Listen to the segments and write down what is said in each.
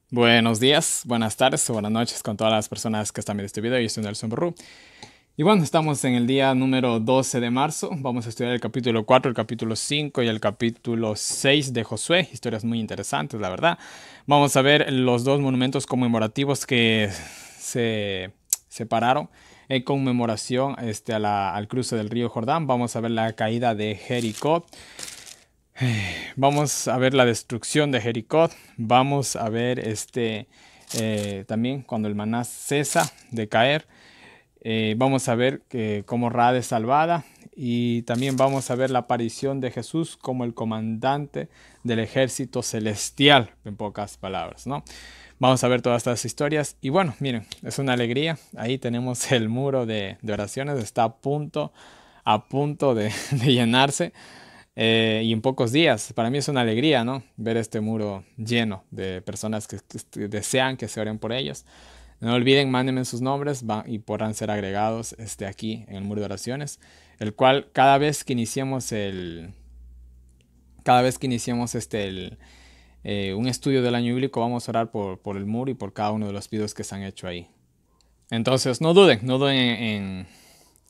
Buenos días, buenas tardes o buenas noches con todas las personas que están viendo este video. Yo soy Nelson Berru. Y bueno, estamos en el día número 12 de marzo. Vamos a estudiar el capítulo 4, el capítulo 5 y el capítulo 6 de Josué. Historias muy interesantes, la verdad. Vamos a ver los dos monumentos conmemorativos que se separaron en conmemoración al cruce del río Jordán. Vamos a ver la caída de Jericó. Vamos a ver la destrucción de Jericó. Vamos a ver también cuando el maná cesa de caer. Vamos a ver cómo Rahab es salvada. Y también vamos a ver la aparición de Jesús como el comandante del ejército celestial, en pocas palabras, ¿no? Vamos a ver todas estas historias. Y bueno, miren, es una alegría. Ahí tenemos el muro de oraciones. Está a punto de llenarse. Y en pocos días, para mí es una alegría, ¿no? Ver este muro lleno de personas que desean que se oren por ellos. No olviden, mándenme sus nombres y podrán ser agregados aquí en el muro de oraciones, el cual cada vez que iniciemos un estudio del año bíblico, vamos a orar por el muro y por cada uno de los pedidos que se han hecho ahí. Entonces, no duden en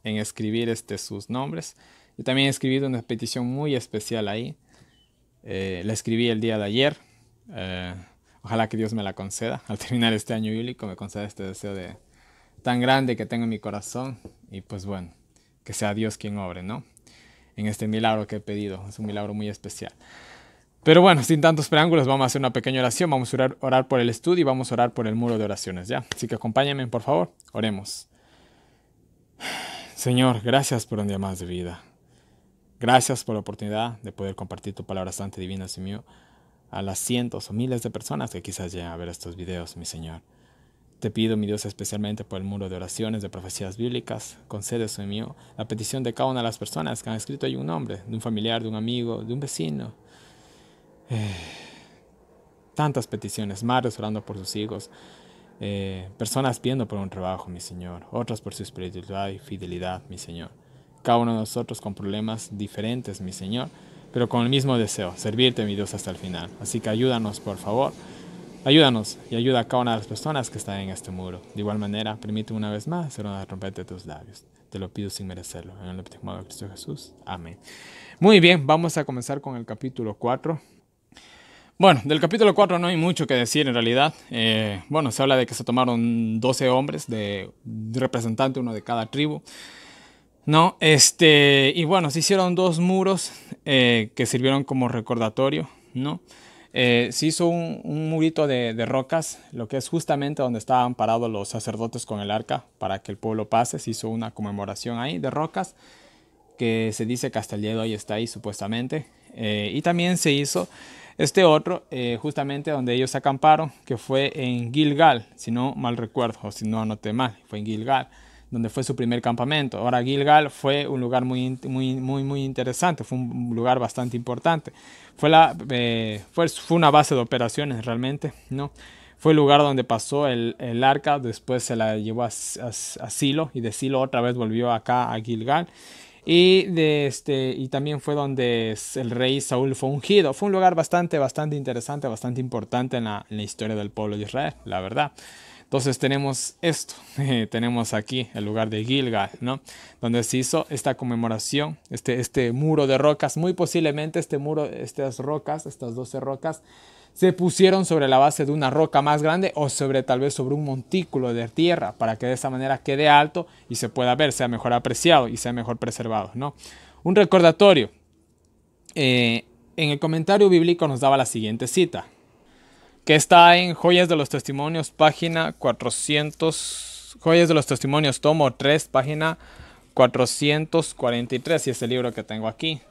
escribir sus nombres. Yo también he escrito una petición muy especial ahí. La escribí el día de ayer. Eh, Ojalá que Dios me la conceda. Al terminar este año bíblico me conceda este deseo tan grande que tengo en mi corazón. Y pues bueno, que sea Dios quien obre, ¿no? En este milagro que he pedido. Es un milagro muy especial. Pero bueno, sin tantos preámbulos, vamos a hacer una pequeña oración. Vamos a orar por el estudio y vamos a orar por el muro de oraciones, ¿ya? Así que acompáñenme, por favor. Oremos. Señor, gracias por un día más de vida. Gracias por la oportunidad de poder compartir tu palabra santa y divina, Señor, a las cientos o miles de personas que quizás lleguen a ver estos videos, mi Señor. Te pido, mi Dios, especialmente por el muro de oraciones, de profecías bíblicas. Concede, Señor, la petición de cada una de las personas que han escrito ahí un nombre, de un familiar, de un amigo, de un vecino. Tantas peticiones, madres orando por sus hijos, personas pidiendo por un trabajo, mi Señor, otras por su espiritualidad y fidelidad, mi Señor. Cada uno de nosotros con problemas diferentes, mi Señor, pero con el mismo deseo, servirte, mi Dios, hasta el final. Así que ayúdanos, por favor. Ayúdanos y ayuda a cada una de las personas que están en este muro. De igual manera, permite una vez más ser una trompeta de tus labios. Te lo pido sin merecerlo. En el nombre de Cristo Jesús. Amén. Muy bien, vamos a comenzar con el capítulo 4. Bueno, del capítulo 4 no hay mucho que decir en realidad. Bueno, se habla de que se tomaron 12 hombres de representante, uno de cada tribu. No, y bueno, se hicieron dos muros que sirvieron como recordatorio, ¿no? Se hizo un murito de rocas, lo que es justamente donde estaban parados los sacerdotes con el arca para que el pueblo pase. Se hizo una conmemoración ahí de rocas que se dice que hasta el día de hoy está ahí supuestamente. Y también se hizo este otro, justamente donde ellos acamparon, que fue en Gilgal, si no mal recuerdo, o si no anoté mal, fue en Gilgal, donde fue su primer campamento. Ahora, Gilgal fue un lugar muy interesante, fue un lugar bastante importante. Fue una base de operaciones realmente, ¿no? Fue el lugar donde pasó el arca, después se la llevó a Silo y de Silo otra vez volvió acá a Gilgal. Y también fue donde el rey Saúl fue ungido. Fue un lugar bastante interesante, bastante importante en la historia del pueblo de Israel, la verdad. Entonces tenemos esto, tenemos aquí el lugar de Gilgal, ¿no? Donde se hizo esta conmemoración, este muro de rocas. Muy posiblemente este muro, estas rocas, estas 12 rocas, se pusieron sobre la base de una roca más grande o tal vez sobre un montículo de tierra para que de esa manera quede alto y se pueda ver, sea mejor apreciado y sea mejor preservado, ¿no? Un recordatorio. En el comentario bíblico nos daba la siguiente cita, que está en Joyas de los Testimonios, página 400, Joyas de los Testimonios, tomo 3, página 443, y es el libro que tengo aquí.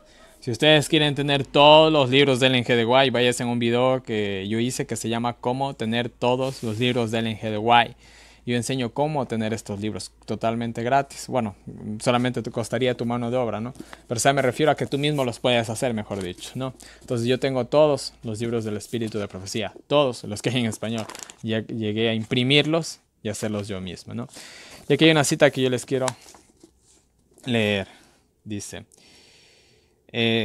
Si ustedes quieren tener todos los libros de Ellen G. de White, váyanse en un video que yo hice que se llama Cómo tener todos los libros de Ellen G. de White. Yo enseño cómo tener estos libros totalmente gratis. Bueno, solamente te costaría tu mano de obra, ¿no? Pero o sea, me refiero a que tú mismo los puedes hacer, mejor dicho, ¿no? Entonces yo tengo todos los libros del Espíritu de Profecía, todos los que hay en español. Ya llegué a imprimirlos y hacerlos yo mismo, ¿no? Y aquí hay una cita que yo les quiero leer. Dice: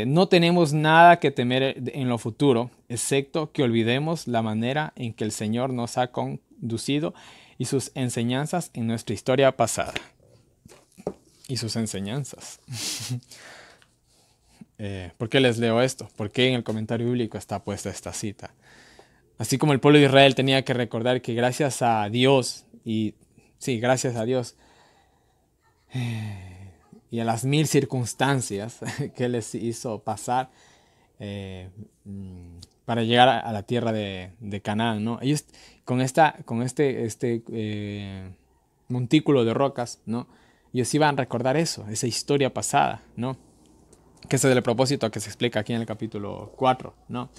no tenemos nada que temer en lo futuro. excepto que olvidemos la manera en que el Señor nos ha conducido y sus enseñanzas en nuestra historia pasada. Y sus enseñanzas. ¿Por qué les leo esto? ¿Por qué en el comentario bíblico está puesta esta cita? Así como el pueblo de Israel tenía que recordar que gracias a Dios, y sí, gracias a Dios, y a las 1000 circunstancias que les hizo pasar para llegar a la tierra de Canaán, ¿no? Ellos con este montículo de rocas, ¿no? Ellos iban a recordar eso, esa historia pasada, ¿no? Que ese es el propósito que se explica aquí en el capítulo 4, ¿no?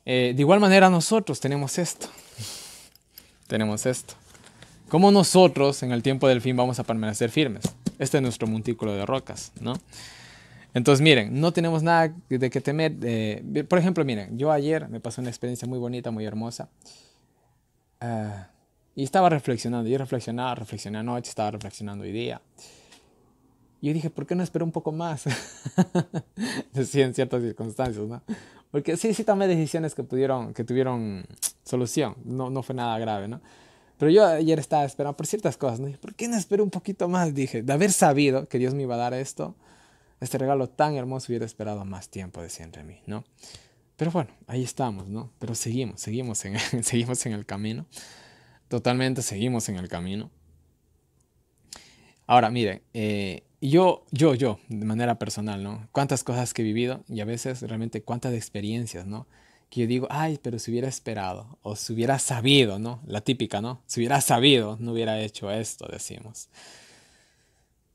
De igual manera nosotros tenemos esto. Tenemos esto. ¿Cómo nosotros en el tiempo del fin vamos a permanecer firmes? Este es nuestro montículo de rocas, ¿no? Entonces miren, no tenemos nada de que temer. Por ejemplo, miren, yo ayer me pasó una experiencia muy bonita, muy hermosa. Y estaba reflexionando. Yo reflexioné anoche, estaba reflexionando hoy día. Y yo dije, ¿por qué no esperé un poco más? Sí, en ciertas circunstancias, ¿no? Porque sí tomé decisiones que tuvieron solución. No fue nada grave, ¿no? Pero yo ayer estaba esperando por ciertas cosas, ¿no? Dije, ¿por qué no esperé un poquito más? Dije, de haber sabido que Dios me iba a dar esto, este regalo tan hermoso, hubiera esperado más tiempo, decía entre mí, ¿no? Pero bueno, ahí estamos, ¿no? Pero seguimos en el camino. Totalmente seguimos en el camino. Ahora, miren, yo, de manera personal, ¿no? Cuántas cosas que he vivido y a veces realmente cuántas experiencias, ¿no? Que yo digo, ay, pero si hubiera esperado o si hubiera sabido, ¿no? La típica, ¿no? Si hubiera sabido, no hubiera hecho esto, decimos.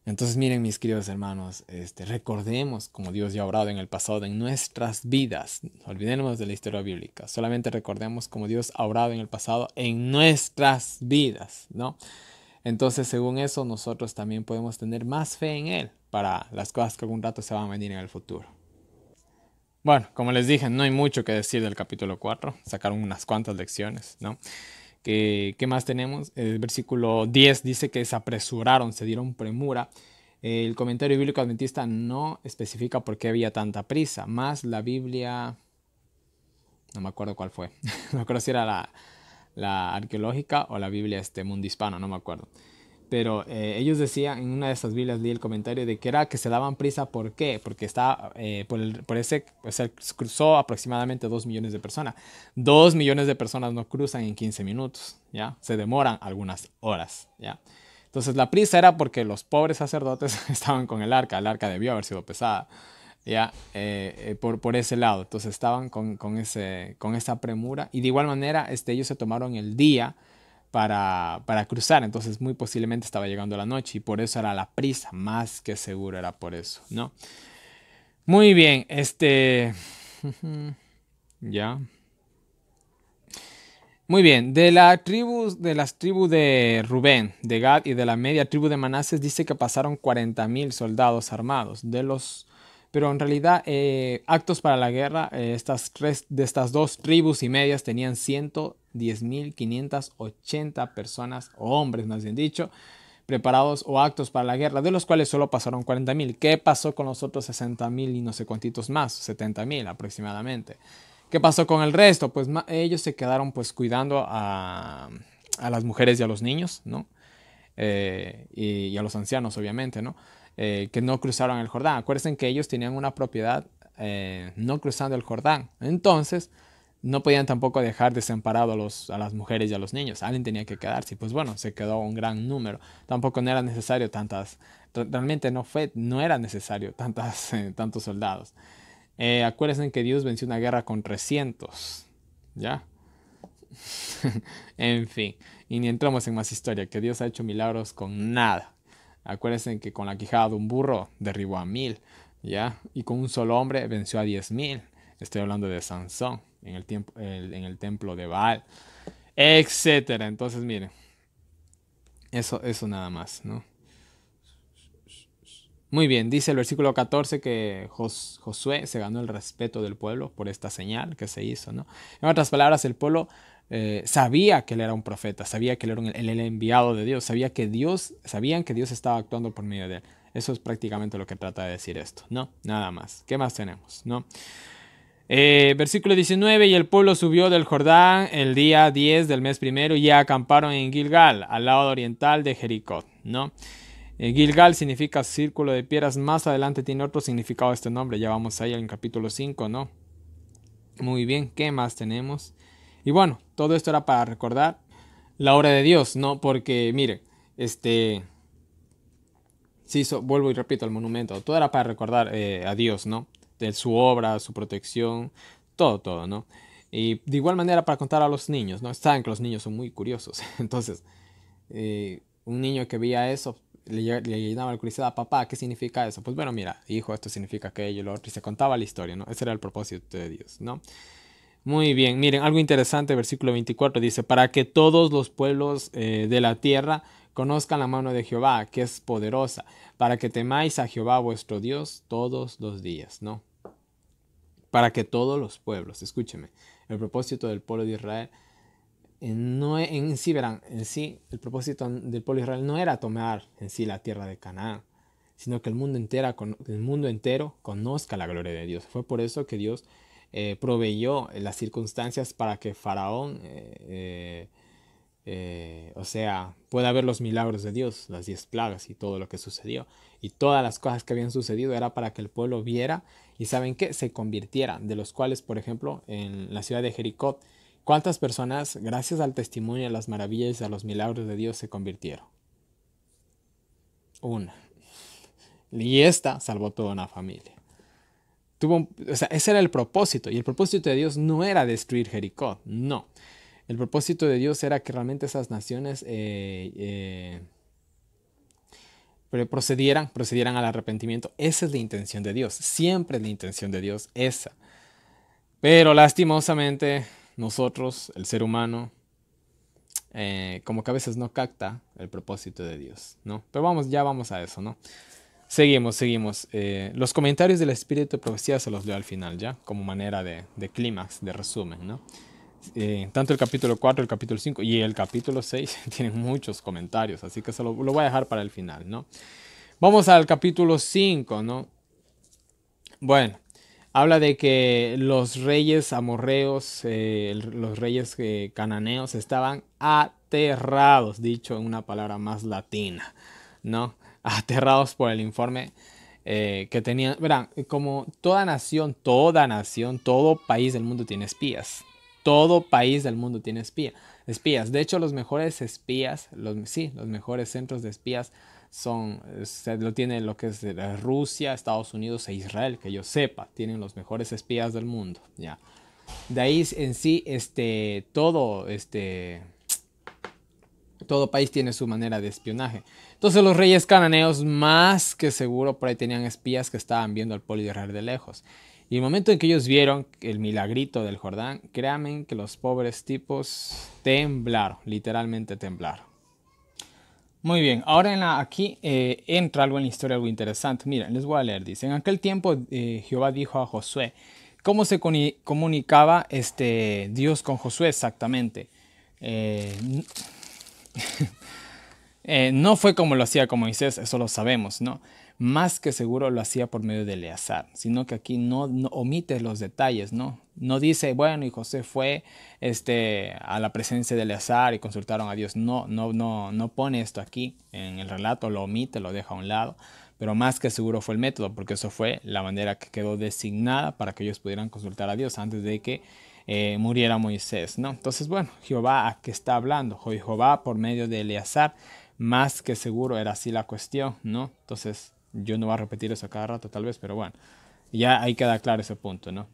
Entonces, miren, mis queridos hermanos, recordemos como Dios ya ha obrado en el pasado en nuestras vidas. Olvidémonos de la historia bíblica. Solamente recordemos como Dios ha obrado en el pasado en nuestras vidas, ¿no? Entonces, según eso, nosotros también podemos tener más fe en Él para las cosas que algún rato se van a venir en el futuro. Bueno, como les dije, no hay mucho que decir del capítulo 4. Sacaron unas cuantas lecciones, ¿no? ¿Qué más tenemos? El versículo 10 dice que se apresuraron, se dieron premura. El comentario bíblico adventista no especifica por qué había tanta prisa, más la Biblia, no me acuerdo cuál fue, no me acuerdo si era la arqueológica o la Biblia mundo hispano, no me acuerdo. Pero ellos decían, en una de esas Biblias leí el comentario de que era que se daban prisa. ¿Por qué? Porque está cruzó aproximadamente 2 millones de personas. 2 millones de personas no cruzan en 15 minutos, ¿ya? Se demoran algunas horas, ¿ya? Entonces la prisa era porque los pobres sacerdotes estaban con el arca debió haber sido pesada, ¿ya? Por ese lado, entonces estaban con esa premura y de igual manera ellos se tomaron el día para cruzar, entonces muy posiblemente estaba llegando la noche y por eso era la prisa, más que seguro era por eso, ¿no? Muy bien, ya. Muy bien, de las tribus de Rubén, de Gad y de la media tribu de Manases dice que pasaron 40,000 soldados armados. Pero en realidad actos para la guerra, de estas dos tribus y medias tenían 110,580 personas, o hombres más bien dicho, preparados o actos para la guerra, de los cuales solo pasaron 40,000. ¿Qué pasó con los otros 60,000 y no sé cuántitos más? 70,000 aproximadamente. ¿Qué pasó con el resto? Pues ellos se quedaron pues cuidando a las mujeres y a los niños, ¿no? Y a los ancianos, obviamente, ¿no? Que no cruzaron el Jordán. Acuérdense que ellos tenían una propiedad no cruzando el Jordán. Entonces, no podían tampoco dejar desamparado a las mujeres y a los niños. Alguien tenía que quedarse. Y pues bueno, se quedó un gran número. Tampoco no era necesario realmente no era necesario tantos soldados. Acuérdense que Dios venció una guerra con 300, ¿ya? En fin, y ni entramos en más historia, que Dios ha hecho milagros con nada. Acuérdense que con la quijada de un burro derribó a 1000, ¿ya? Y con un solo hombre venció a 10,000. Estoy hablando de Sansón en el templo de Baal, etcétera. Entonces, miren, eso nada más, ¿no? Muy bien, dice el versículo 14 que Josué se ganó el respeto del pueblo por esta señal que se hizo, ¿no? En otras palabras, el pueblo sabía que él era un profeta, sabía que él era el enviado de Dios, sabían que Dios estaba actuando por medio de él. Eso es prácticamente lo que trata de decir esto, ¿no? Nada más. ¿Qué más tenemos, no? Versículo 19, y el pueblo subió del Jordán el día 10 del mes primero y acamparon en Gilgal, al lado oriental de Jericó, ¿no? Gilgal significa círculo de piedras. Más adelante tiene otro significado este nombre, ya vamos ahí en el capítulo 5, ¿no? Muy bien, ¿qué más tenemos? Y bueno, todo esto era para recordar la obra de Dios, ¿no? Porque, mire, sí, vuelvo y repito, el monumento, todo era para recordar a Dios, ¿no? De su obra, su protección, todo, ¿no? Y de igual manera para contar a los niños, ¿no? Saben que los niños son muy curiosos, entonces, un niño que veía eso, le llenaba la curiosidad: papá, ¿qué significa eso? Pues bueno, mira, hijo, esto significa aquello, lo otro, y se contaba la historia, ¿no? Ese era el propósito de Dios, ¿no? Muy bien, miren, algo interesante, versículo 24 dice: para que todos los pueblos de la tierra conozcan la mano de Jehová, que es poderosa, para que temáis a Jehová vuestro Dios todos los días, ¿no? Para que todos los pueblos, escúcheme, el propósito del pueblo de Israel, no en sí, verán, en sí, el propósito del pueblo de Israel no era tomar en sí la tierra de Canaán, sino que el mundo entero conozca la gloria de Dios. Fue por eso que Dios proveyó las circunstancias para que Faraón, o sea, pueda ver los milagros de Dios, las 10 plagas y todo lo que sucedió. Y todas las cosas que habían sucedido era para que el pueblo viera y, ¿saben qué?, se convirtiera, de los cuales, por ejemplo, en la ciudad de Jericó, ¿cuántas personas, gracias al testimonio, a las maravillas y a los milagros de Dios, se convirtieron? Una. Y esta salvó toda una familia. O sea, ese era el propósito. Y el propósito de Dios no era destruir Jericó, no. El propósito de Dios era que realmente esas naciones procedieran al arrepentimiento. Esa es la intención de Dios. Siempre es la intención de Dios esa. Pero lastimosamente nosotros, el ser humano, como que a veces no capta el propósito de Dios, ¿no? Pero ya vamos a eso, ¿no? Seguimos. Los comentarios del espíritu de profecía se los leo al final, ¿ya? Como manera de clímax, de resumen, ¿no? Tanto el capítulo 4, el capítulo 5 y el capítulo 6 tienen muchos comentarios, así que lo voy a dejar para el final, ¿no? Vamos al capítulo 5, ¿no? Bueno, habla de que los reyes amorreos, los reyes cananeos estaban aterrados, dicho en una palabra más latina, ¿no? Aterrados por el informe que tenían. Verán, como toda nación, todo país del mundo tiene espías. Todo país del mundo tiene espías. De hecho, los mejores espías, los mejores centros de espías lo tiene lo que es Rusia, Estados Unidos e Israel, que yo sepa, tienen los mejores espías del mundo, ya. De ahí en sí, todo país tiene su manera de espionaje. Entonces los reyes cananeos, más que seguro, por ahí tenían espías que estaban viendo al pueblo de Israel de lejos. Y el momento en que ellos vieron el milagrito del Jordán, créanme que los pobres tipos temblaron, literalmente temblaron. Muy bien, ahora aquí entra algo en la historia, algo interesante. Miren, les voy a leer. Dice: en aquel tiempo Jehová dijo a Josué. ¿Cómo se comunicaba Dios con Josué exactamente? No fue como lo hacía con Moisés, eso lo sabemos, ¿no? Más que seguro lo hacía por medio de Eleazar, sino que aquí no omite los detalles, ¿no? No dice, bueno, y José fue a la presencia de Eleazar y consultaron a Dios. No pone esto aquí en el relato, lo omite, lo deja a un lado, pero más que seguro fue el método, porque eso fue la manera que quedó designada para que ellos pudieran consultar a Dios antes de que muriera Moisés, ¿no? Entonces, bueno, Jehová, ¿a qué está hablando? Jehová por medio de Eleazar, más que seguro era así la cuestión, ¿no? Entonces, yo no voy a repetir eso cada rato tal vez, pero bueno, ya ahí queda claro ese punto, ¿no?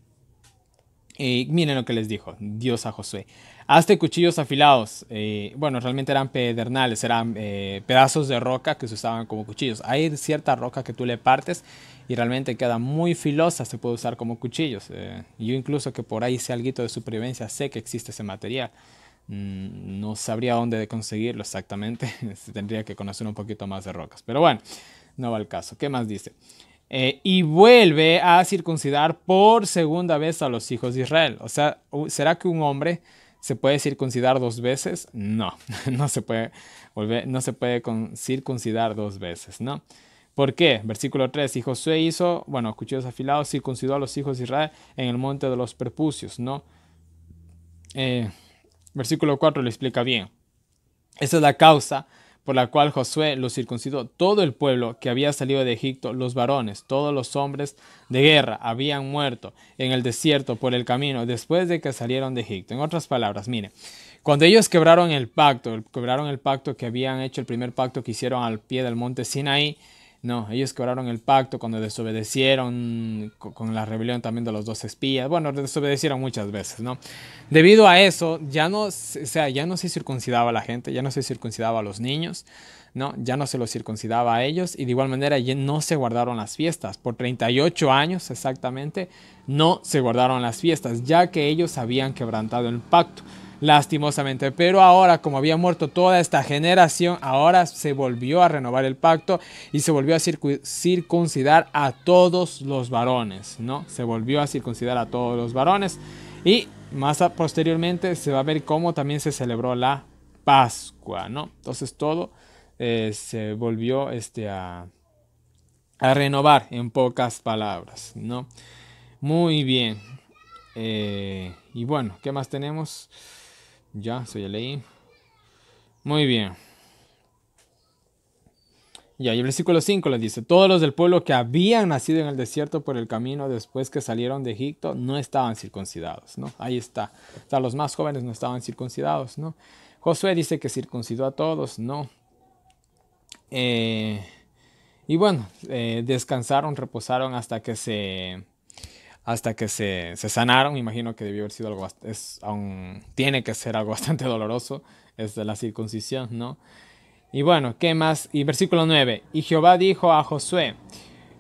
Y miren lo que les dijo Dios a Josué: hazte cuchillos afilados. Bueno, realmente eran pedernales, eran pedazos de roca que se usaban como cuchillos. Hay cierta roca que tú le partes y realmente queda muy filosa, se puede usar como cuchillos. Yo incluso que por ahí sé algo de supervivencia, sé que existe ese material. No sabría dónde conseguirlo exactamente. Tendría que conocer un poquito más de rocas. Pero bueno, no va al caso. ¿Qué más dice? Y vuelve a circuncidar por segunda vez a los hijos de Israel. O sea, ¿será que un hombre se puede circuncidar 2 veces? No, no se puede circuncidar 2 veces, ¿no? ¿Por qué? Versículo 3. Y Josué hizo, bueno, cuchillos afilados, circuncidó a los hijos de Israel en el monte de los Perpucios, ¿no? Versículo 4 lo explica bien. Esa es la causa por la cual Josué lo circuncidó. Todo el pueblo que había salido de Egipto, los varones, todos los hombres de guerra, habían muerto en el desierto por el camino después de que salieron de Egipto. En otras palabras, mire, cuando ellos quebraron el pacto que habían hecho, el primer pacto que hicieron al pie del monte Sinaí, no, ellos quebraron el pacto cuando desobedecieron con la rebelión también de los dos espías. Bueno, desobedecieron muchas veces, ¿no? Debido a eso, ya no se circuncidaba a la gente, ya no se circuncidaba a los niños, ¿no? Ya no se los circuncidaba a ellos y de igual manera ya no se guardaron las fiestas. Por 38 años exactamente no se guardaron las fiestas, ya que ellos habían quebrantado el pacto. Lastimosamente, pero ahora, como había muerto toda esta generación, ahora se volvió a renovar el pacto y se volvió a circuncidar a todos los varones, ¿no? Se volvió a circuncidar a todos los varones y más posteriormente se va a ver cómo también se celebró la Pascua, ¿no? Entonces todo se volvió a renovar en pocas palabras, ¿no? Muy bien. Y bueno, ¿qué más tenemos? Ya, eso ya leí. Muy bien. Ya, y el versículo 5 les dice, todos los del pueblo que habían nacido en el desierto por el camino después que salieron de Egipto no estaban circuncidados, ¿no? Ahí está. O sea, los más jóvenes no estaban circuncidados, ¿no? Josué dice que circuncidó a todos, ¿no? Y bueno, descansaron, reposaron hasta que se sanaron. Me imagino que debió haber sido algo, tiene que ser algo bastante doloroso, es de la circuncisión, ¿no? Y bueno, ¿qué más? Y versículo 9, y Jehová dijo a Josué,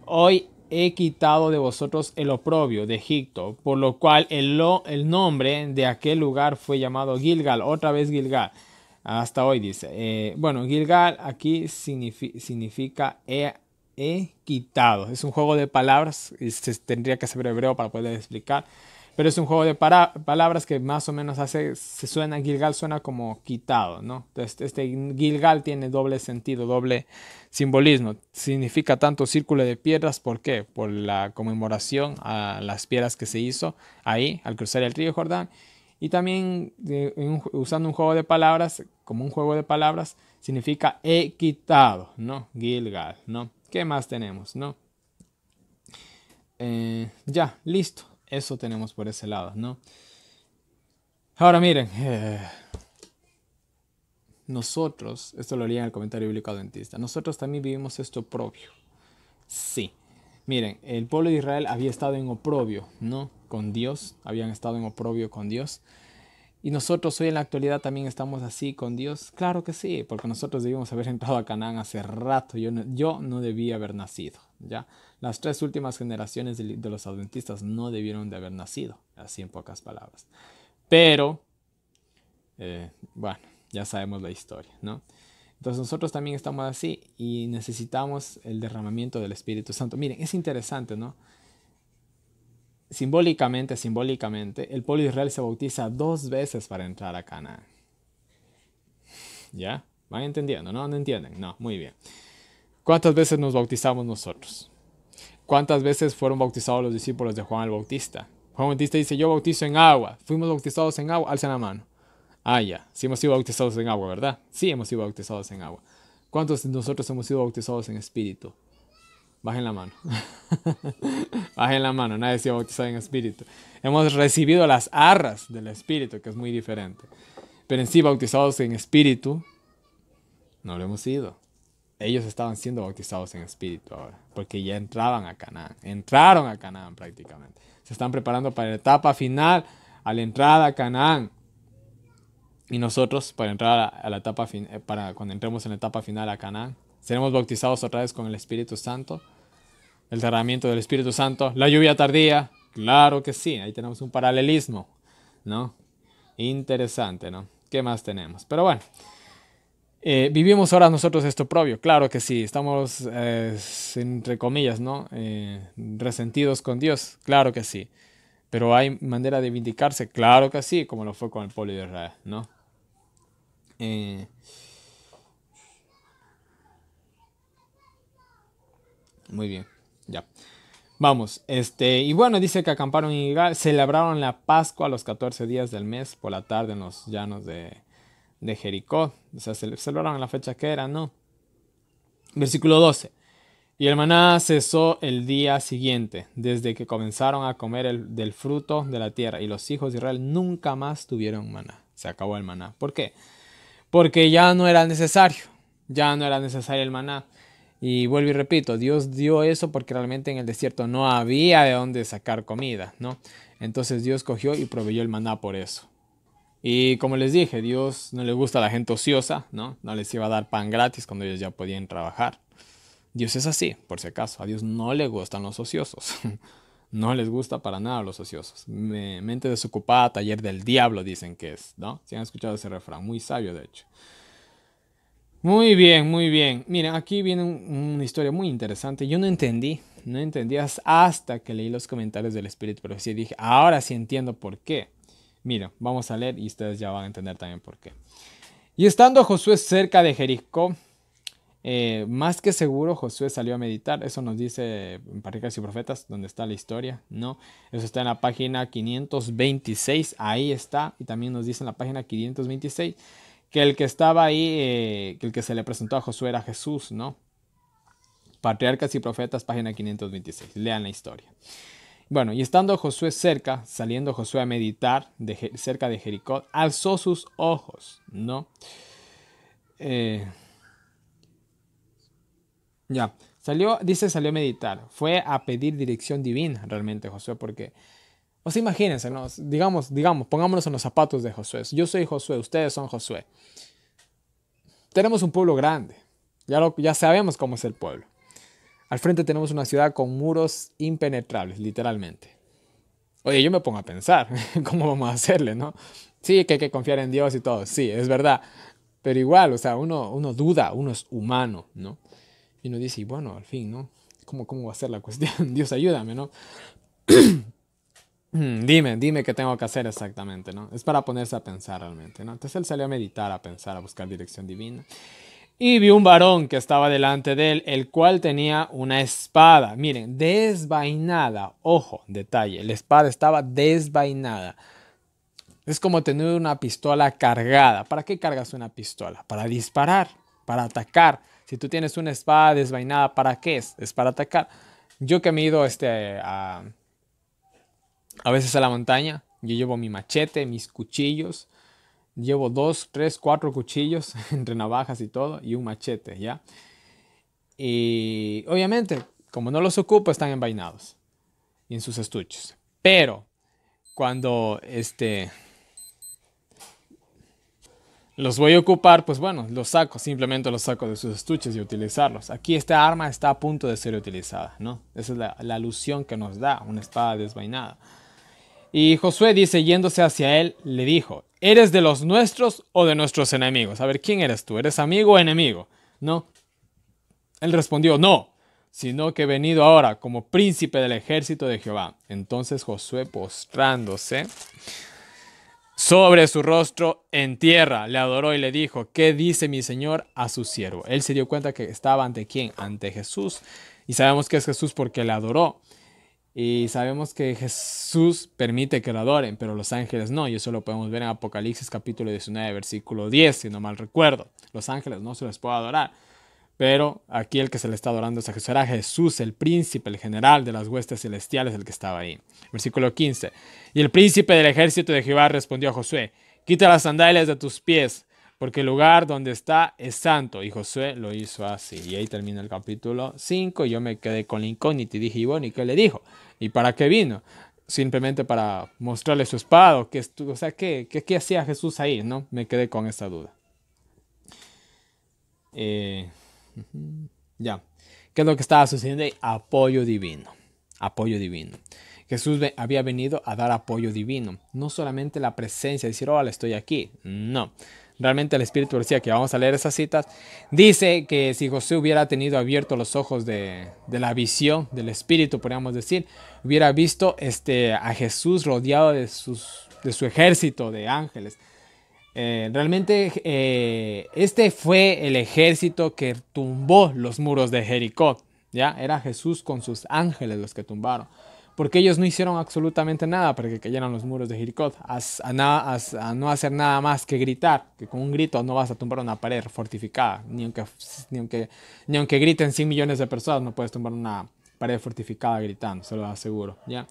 hoy he quitado de vosotros el oprobio de Egipto, por lo cual el nombre de aquel lugar fue llamado Gilgal, otra vez Gilgal, hasta hoy dice. Bueno, Gilgal aquí significa he quitado. Es un juego de palabras, y se tendría que saber hebreo para poder explicar. Pero es un juego de palabras que más o menos Gilgal suena como quitado, ¿no? Entonces, este Gilgal tiene doble sentido, doble simbolismo. Significa tanto círculo de piedras, ¿por qué? Por la conmemoración a las piedras que se hizo ahí, al cruzar el río Jordán. Y también usando un juego de palabras, como un juego de palabras, significa he quitado, ¿no? Gilgal, ¿no? ¿Qué más tenemos, no? Ya, listo. Eso tenemos por ese lado, ¿no? Ahora miren, nosotros, esto lo leí en el comentario bíblico adventista, nosotros también vivimos esto oprobio. Sí. Miren, el pueblo de Israel había estado en oprobio, ¿no? Con Dios, habían estado en oprobio con Dios. Y nosotros hoy en la actualidad también estamos así con Dios. Claro que sí, porque nosotros debimos haber entrado a Canaán hace rato. Yo no debía haber nacido, ¿ya? Las 3 últimas generaciones de los adventistas no debieron de haber nacido, así en pocas palabras. Pero, bueno, ya sabemos la historia, ¿no? Entonces nosotros también estamos así y necesitamos el derramamiento del Espíritu Santo. Miren, es interesante, ¿no? Simbólicamente, el pueblo de Israel se bautiza 2 veces para entrar a Canaán. ¿Ya? ¿Van entendiendo? ¿No? ¿No entienden? No, muy bien. ¿Cuántas veces nos bautizamos nosotros? ¿Cuántas veces fueron bautizados los discípulos de Juan el Bautista? Juan el Bautista dice, yo bautizo en agua. ¿Fuimos bautizados en agua? Alcen la mano. Ah, ya. Sí hemos sido bautizados en agua, ¿verdad? Sí hemos sido bautizados en agua. ¿Cuántos de nosotros hemos sido bautizados en espíritu? Bajen la mano. Bajen la mano. Nadie se ha bautizado en espíritu. Hemos recibido las arras del espíritu, que es muy diferente. Pero en sí, bautizados en espíritu, no lo hemos sido. Ellos estaban siendo bautizados en espíritu ahora, porque ya entraban a Canaán. Entraron a Canaán prácticamente. Se están preparando para la etapa final, a la entrada a Canaán. Y nosotros, para entrar a la etapa para cuando entremos en la etapa final a Canaán, seremos bautizados otra vez con el Espíritu Santo. El derramamiento del Espíritu Santo, la lluvia tardía, claro que sí, ahí tenemos un paralelismo, ¿no? Interesante, ¿no? ¿Qué más tenemos? Pero bueno, vivimos ahora nosotros esto propio, claro que sí, estamos, entre comillas, ¿no? Resentidos con Dios, claro que sí. Pero hay manera de vindicarse, claro que sí, como lo fue con el pueblo de Israel, ¿no? Muy bien, ya. Vamos, y bueno, dice que acamparon en Gilgal, celebraron la Pascua a los 14 días del mes por la tarde en los llanos de Jericó. O sea, celebraron la fecha que era, ¿no? Versículo 12. Y el maná cesó el día siguiente, desde que comenzaron a comer del fruto de la tierra, y los hijos de Israel nunca más tuvieron maná. Se acabó el maná. ¿Por qué? Porque ya no era necesario, ya no era necesario el maná. Y vuelvo y repito, Dios dio eso porque realmente en el desierto no había de dónde sacar comida, ¿no? Entonces Dios cogió y proveyó el maná por eso. Y como les dije, Dios no le gusta a la gente ociosa, ¿no? No les iba a dar pan gratis cuando ellos ya podían trabajar. Dios es así, por si acaso. A Dios no le gustan los ociosos. No les gusta para nada los ociosos. Mente desocupada, taller del diablo, dicen que es, ¿no? Si han escuchado ese refrán, muy sabio de hecho. Muy bien, muy bien. Miren, aquí viene una historia muy interesante. Yo no entendí hasta que leí los comentarios del Espíritu, pero sí dije, ahora sí entiendo por qué. Miren, vamos a leer y ustedes ya van a entender también por qué. Y estando Josué cerca de Jericó, más que seguro Josué salió a meditar. Eso nos dice en Patriarcas y Profetas, donde está la historia, ¿no? Eso está en la página 526, ahí está. Y también nos dice en la página 526 que el que estaba ahí, que el que se le presentó a Josué era Jesús, ¿no? Patriarcas y Profetas, página 526. Lean la historia. Bueno, y estando Josué cerca, saliendo Josué a meditar cerca de Jericó, alzó sus ojos, ¿no? Ya, salió a meditar, fue a pedir dirección divina realmente Josué, porque, o sea, imagínense, ¿no? Digamos, pongámonos en los zapatos de Josué. Yo soy Josué, ustedes son Josué. Tenemos un pueblo grande, ya sabemos cómo es el pueblo. Al frente tenemos una ciudad con muros impenetrables, literalmente. Oye, yo me pongo a pensar, ¿cómo vamos a hacerle, no? Sí, que hay que confiar en Dios y todo, sí, es verdad. Pero igual, o sea, uno duda, uno es humano, ¿no? Y uno dice, y bueno, al fin, ¿no? ¿Cómo va a ser la cuestión? Dios, ayúdame, ¿no? Dime qué tengo que hacer exactamente, ¿no? Es para ponerse a pensar realmente, ¿no? Entonces él salió a meditar, a pensar, a buscar dirección divina. Y vio un varón que estaba delante de él, el cual tenía una espada. Miren, desvainada. Ojo, detalle, la espada estaba desvainada. Es como tener una pistola cargada. ¿Para qué cargas una pistola? Para disparar, para atacar. Si tú tienes una espada desvainada, ¿para qué es? Es para atacar. Yo que me he ido a veces a la montaña, yo llevo mi machete, mis cuchillos. Llevo 2, 3, 4 cuchillos entre navajas y todo y un machete, ¿ya? Y obviamente, como no los ocupo, están envainados y en sus estuches. Pero cuando los voy a ocupar, pues bueno, simplemente los saco de sus estuches y utilizarlos. Aquí esta arma está a punto de ser utilizada, ¿no? Esa es la alusión que nos da una espada desvainada. Y Josué dice, yéndose hacia él, le dijo, ¿eres de los nuestros o de nuestros enemigos? A ver, ¿quién eres tú? ¿Eres amigo o enemigo? No. Él respondió, no, sino que he venido ahora como príncipe del ejército de Jehová. Entonces Josué, postrándose sobre su rostro en tierra, le adoró y le dijo, ¿qué dice mi señor a su siervo? Él se dio cuenta que estaba ante quién, ante Jesús. Y sabemos que es Jesús porque le adoró. Y sabemos que Jesús permite que lo adoren, pero los ángeles no. Y eso lo podemos ver en Apocalipsis capítulo 19, versículo 10, si no mal recuerdo. Los ángeles no se les puede adorar. Pero aquí el que se le está adorando es a Jesús. Era Jesús, el príncipe, el general de las huestes celestiales, el que estaba ahí. Versículo 15. Y el príncipe del ejército de Jehová respondió a Josué, quita las sandalias de tus pies, porque el lugar donde está es santo. Y Josué lo hizo así. Y ahí termina el capítulo 5. Y yo me quedé con la incógnita y dije, y bueno, ¿y qué le dijo? ¿Y para qué vino? Simplemente para mostrarle su espada. O sea, ¿qué hacía Jesús ahí? ¿No? Me quedé con esa duda. Ya. ¿Qué es lo que estaba sucediendo ahí? Apoyo divino. Apoyo divino. Jesús había venido a dar apoyo divino. No solamente la presencia, decir, hola, estoy aquí. No. Realmente el Espíritu decía que vamos a leer esas citas. Dice que si José hubiera tenido abiertos los ojos de la visión del Espíritu, podríamos decir, hubiera visto a Jesús rodeado de su ejército de ángeles. Realmente este fue el ejército que tumbó los muros de Jericó. ¿ya? Era Jesús con sus ángeles los que tumbaron. Porque ellos no hicieron absolutamente nada para que cayeran los muros de Jericó. A no hacer nada más que gritar, que con un grito no vas a tumbar una pared fortificada. Ni aunque griten 100 millones de personas, no puedes tumbar una pared fortificada gritando, se lo aseguro, ¿ya?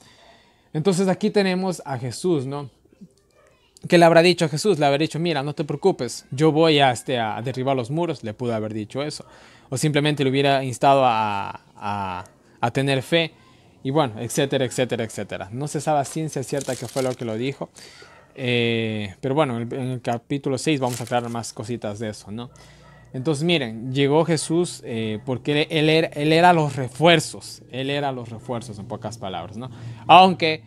Entonces aquí tenemos a Jesús, ¿no? ¿Qué le habrá dicho a Jesús? Le habrá dicho, mira, no te preocupes, yo voy a derribar los muros. Le pudo haber dicho eso. O simplemente le hubiera instado a tener fe. Y bueno, etcétera, etcétera, etcétera. No se sabe a ciencia cierta qué fue lo que lo dijo. Pero bueno, en el capítulo 6 vamos a aclarar más cositas de eso, ¿no? Entonces miren, llegó Jesús porque él era los refuerzos. Él era los refuerzos, en pocas palabras, ¿no? Aunque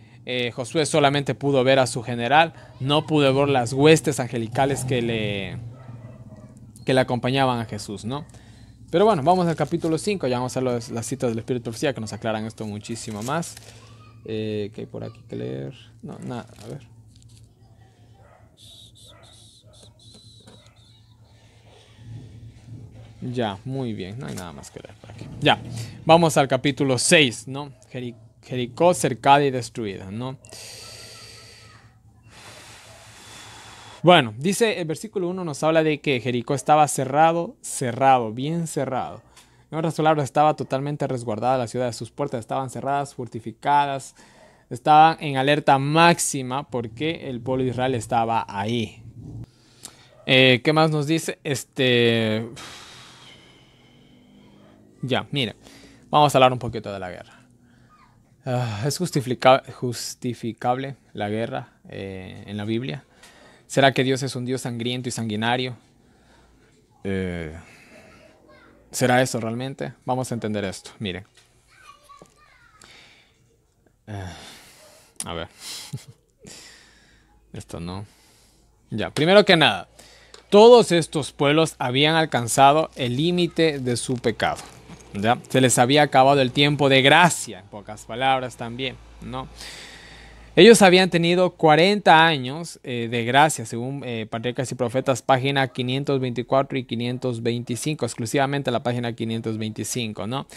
Josué solamente pudo ver a su general, no pudo ver las huestes angelicales que le acompañaban a Jesús, ¿no? Pero bueno, vamos al capítulo 5, ya vamos a ver las citas del Espíritu de Profecía que nos aclaran esto muchísimo más. ¿Qué hay por aquí que leer? No, nada, a ver. Ya, muy bien, no hay nada más que leer por aquí. Ya, vamos al capítulo 6, ¿no? Jericó cercada y destruida, ¿no? Bueno, dice el versículo 1 nos habla de que Jericó estaba cerrado, bien cerrado. En otras palabras, estaba totalmente resguardada la ciudad. Sus puertas estaban cerradas, fortificadas, estaban en alerta máxima porque el pueblo de Israel estaba ahí. ¿Qué más nos dice? Ya, mire, vamos a hablar un poquito de la guerra. ¿Es justificable la guerra en la Biblia? ¿Será que Dios es un Dios sangriento y sanguinario? ¿Será eso realmente? Vamos a entender esto. Miren. A ver. Esto no. Ya, primero que nada, todos estos pueblos habían alcanzado el límite de su pecado. ¿Ya? Se les había acabado el tiempo de gracia, en pocas palabras también, ¿no? Ellos habían tenido 40 años de gracia, según Patriarcas y Profetas, página 524 y 525, exclusivamente la página 525, ¿no?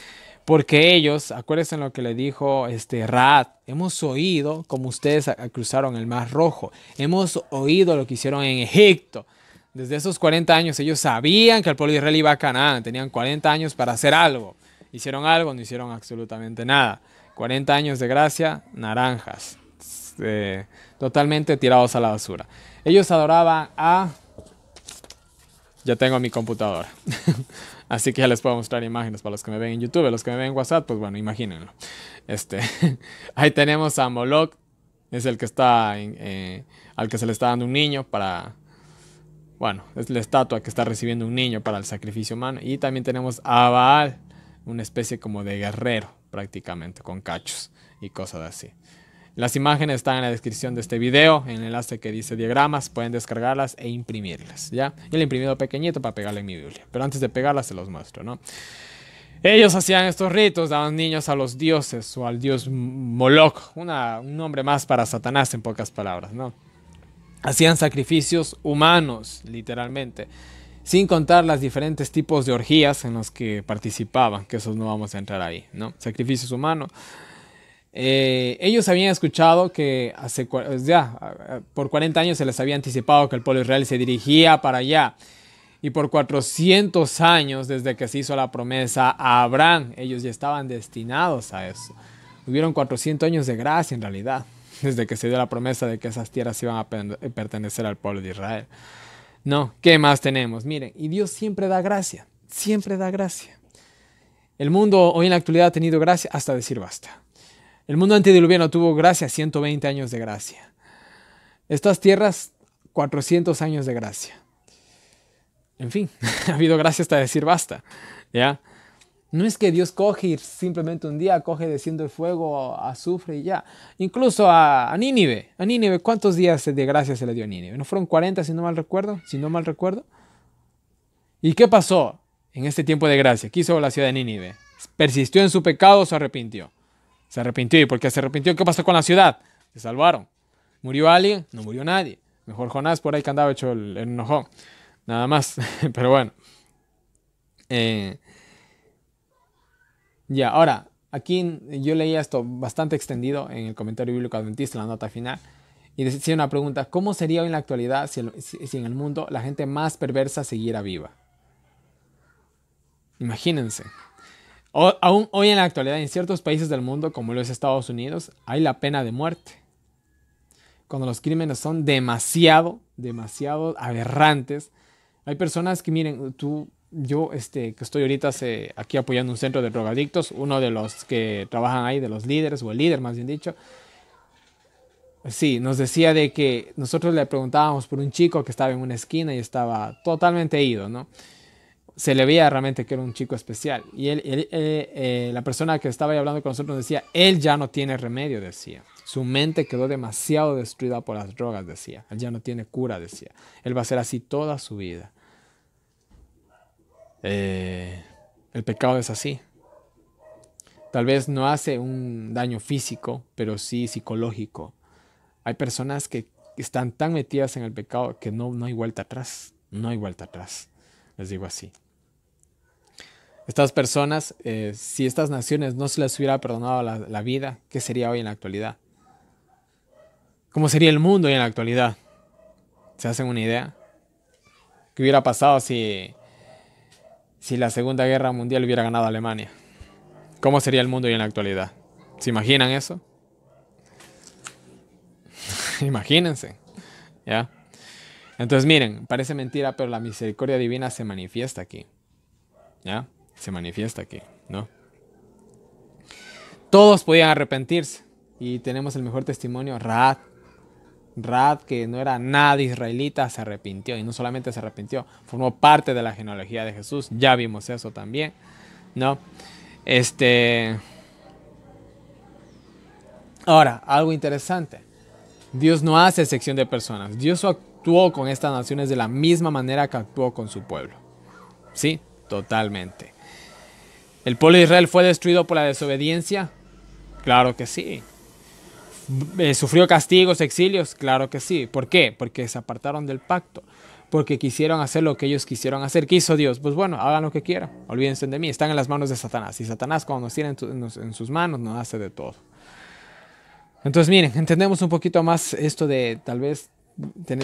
Porque ellos, acuérdense en lo que le dijo Raad, hemos oído como ustedes cruzaron el Mar Rojo, hemos oído lo que hicieron en Egipto. Desde esos 40 años ellos sabían que el pueblo de Israel iba a Canaán, tenían 40 años para hacer algo. Hicieron algo, no hicieron absolutamente nada. 40 años de gracia, naranjas. Totalmente tirados a la basura. Ellos adoraban a... Ya tengo mi computadora. Así que ya les puedo mostrar imágenes para los que me ven en YouTube. Los que me ven en WhatsApp, pues bueno, imagínenlo. Ahí tenemos a Moloch. Es el que está al que se le está dando un niño para... Bueno, es la estatua que está recibiendo un niño para el sacrificio humano. Y también tenemos a Baal, una especie como de guerrero prácticamente, con cachos y cosas así. Las imágenes están en la descripción de este video, en el enlace que dice diagramas, pueden descargarlas e imprimirlas, ¿ya? Yo lo he imprimido pequeñito para pegarle en mi Biblia, pero antes de pegarlas se los muestro, ¿no? Ellos hacían estos ritos, daban niños a los dioses o al dios Moloch, un nombre más para Satanás en pocas palabras, ¿no? Hacían sacrificios humanos, literalmente, sin contar los diferentes tipos de orgías en los que participaban, que esos no vamos a entrar ahí, ¿no? Sacrificios humanos. Ellos habían escuchado que por 40 años se les había anticipado que el pueblo de Israel se dirigía para allá. Y por 400 años, desde que se hizo la promesa a Abraham, ellos ya estaban destinados a eso. Hubieron 400 años de gracia en realidad, desde que se dio la promesa de que esas tierras iban a pertenecer al pueblo de Israel. No, ¿qué más tenemos? Miren, y Dios siempre da gracia, siempre da gracia. El mundo hoy en la actualidad ha tenido gracia hasta decir basta. El mundo antediluviano tuvo gracia, 120 años de gracia. Estas tierras, 400 años de gracia. En fin, ha habido gracia hasta decir basta, ¿ya? No es que Dios coge y simplemente un día coge desciende el fuego, azufre y ya. Incluso a Nínive. A Nínive, ¿cuántos días de gracia se le dio a Nínive? ¿No fueron 40 si no mal recuerdo? ¿Y qué pasó en este tiempo de gracia? ¿Qué hizo la ciudad de Nínive? ¿Persistió en su pecado o se arrepintió? Se arrepintió. ¿Y por qué se arrepintió? ¿Qué pasó con la ciudad? Se salvaron. ¿Murió alguien? No murió nadie. Mejor Jonás por ahí que andaba hecho el enojón. Nada más. Pero bueno. Ya, ahora, aquí yo leía esto bastante extendido en el comentario bíblico adventista, en la nota final, y decía una pregunta: ¿cómo sería hoy en la actualidad si en el mundo la gente más perversa siguiera viva? Imagínense. Aún hoy en la actualidad, en ciertos países del mundo, como los Estados Unidos, hay la pena de muerte. Cuando los crímenes son demasiado aberrantes. Hay personas que, miren, yo que estoy ahorita aquí apoyando un centro de drogadictos, uno de los que trabajan ahí, de los líderes, o el líder más bien dicho, sí, nos decía de que nosotros le preguntábamos por un chico que estaba en una esquina y estaba totalmente ido, ¿no? Se le veía realmente que era un chico especial. Y la persona que estaba ahí hablando con nosotros decía: él ya no tiene remedio, decía. Su mente quedó demasiado destruida por las drogas, decía. Él ya no tiene cura, decía. Él va a ser así toda su vida. El pecado es así. Tal vez no hace un daño físico, pero sí psicológico. Hay personas que están tan metidas en el pecado que no hay vuelta atrás. No hay vuelta atrás. Les digo así. Estas personas, si estas naciones no se les hubiera perdonado la vida, ¿qué sería hoy en la actualidad? ¿Cómo sería el mundo hoy en la actualidad? ¿Se hacen una idea? ¿Qué hubiera pasado si la Segunda Guerra Mundial hubiera ganado Alemania? ¿Cómo sería el mundo hoy en la actualidad? ¿Se imaginan eso? Imagínense. ¿Ya? Entonces miren, parece mentira, pero la misericordia divina se manifiesta aquí. ¿Ya? Se manifiesta aquí, ¿no? Todos podían arrepentirse. Y tenemos el mejor testimonio: Raad, que no era nada israelita, se arrepintió. Y no solamente se arrepintió, formó parte de la genealogía de Jesús. Ya vimos eso también, ¿no? Ahora, algo interesante. Dios no hace excepción de personas. Dios actuó con estas naciones de la misma manera que actuó con su pueblo. Sí, totalmente. ¿El pueblo de Israel fue destruido por la desobediencia? Claro que sí. ¿Sufrió castigos, exilios? Claro que sí. ¿Por qué? Porque se apartaron del pacto. Porque quisieron hacer lo que ellos quisieron hacer. ¿Qué hizo Dios? Pues bueno, hagan lo que quieran. Olvídense de mí. Están en las manos de Satanás. Y Satanás, cuando nos tiene en sus manos, nos hace de todo. Entonces, miren, entendemos un poquito más esto de tal vez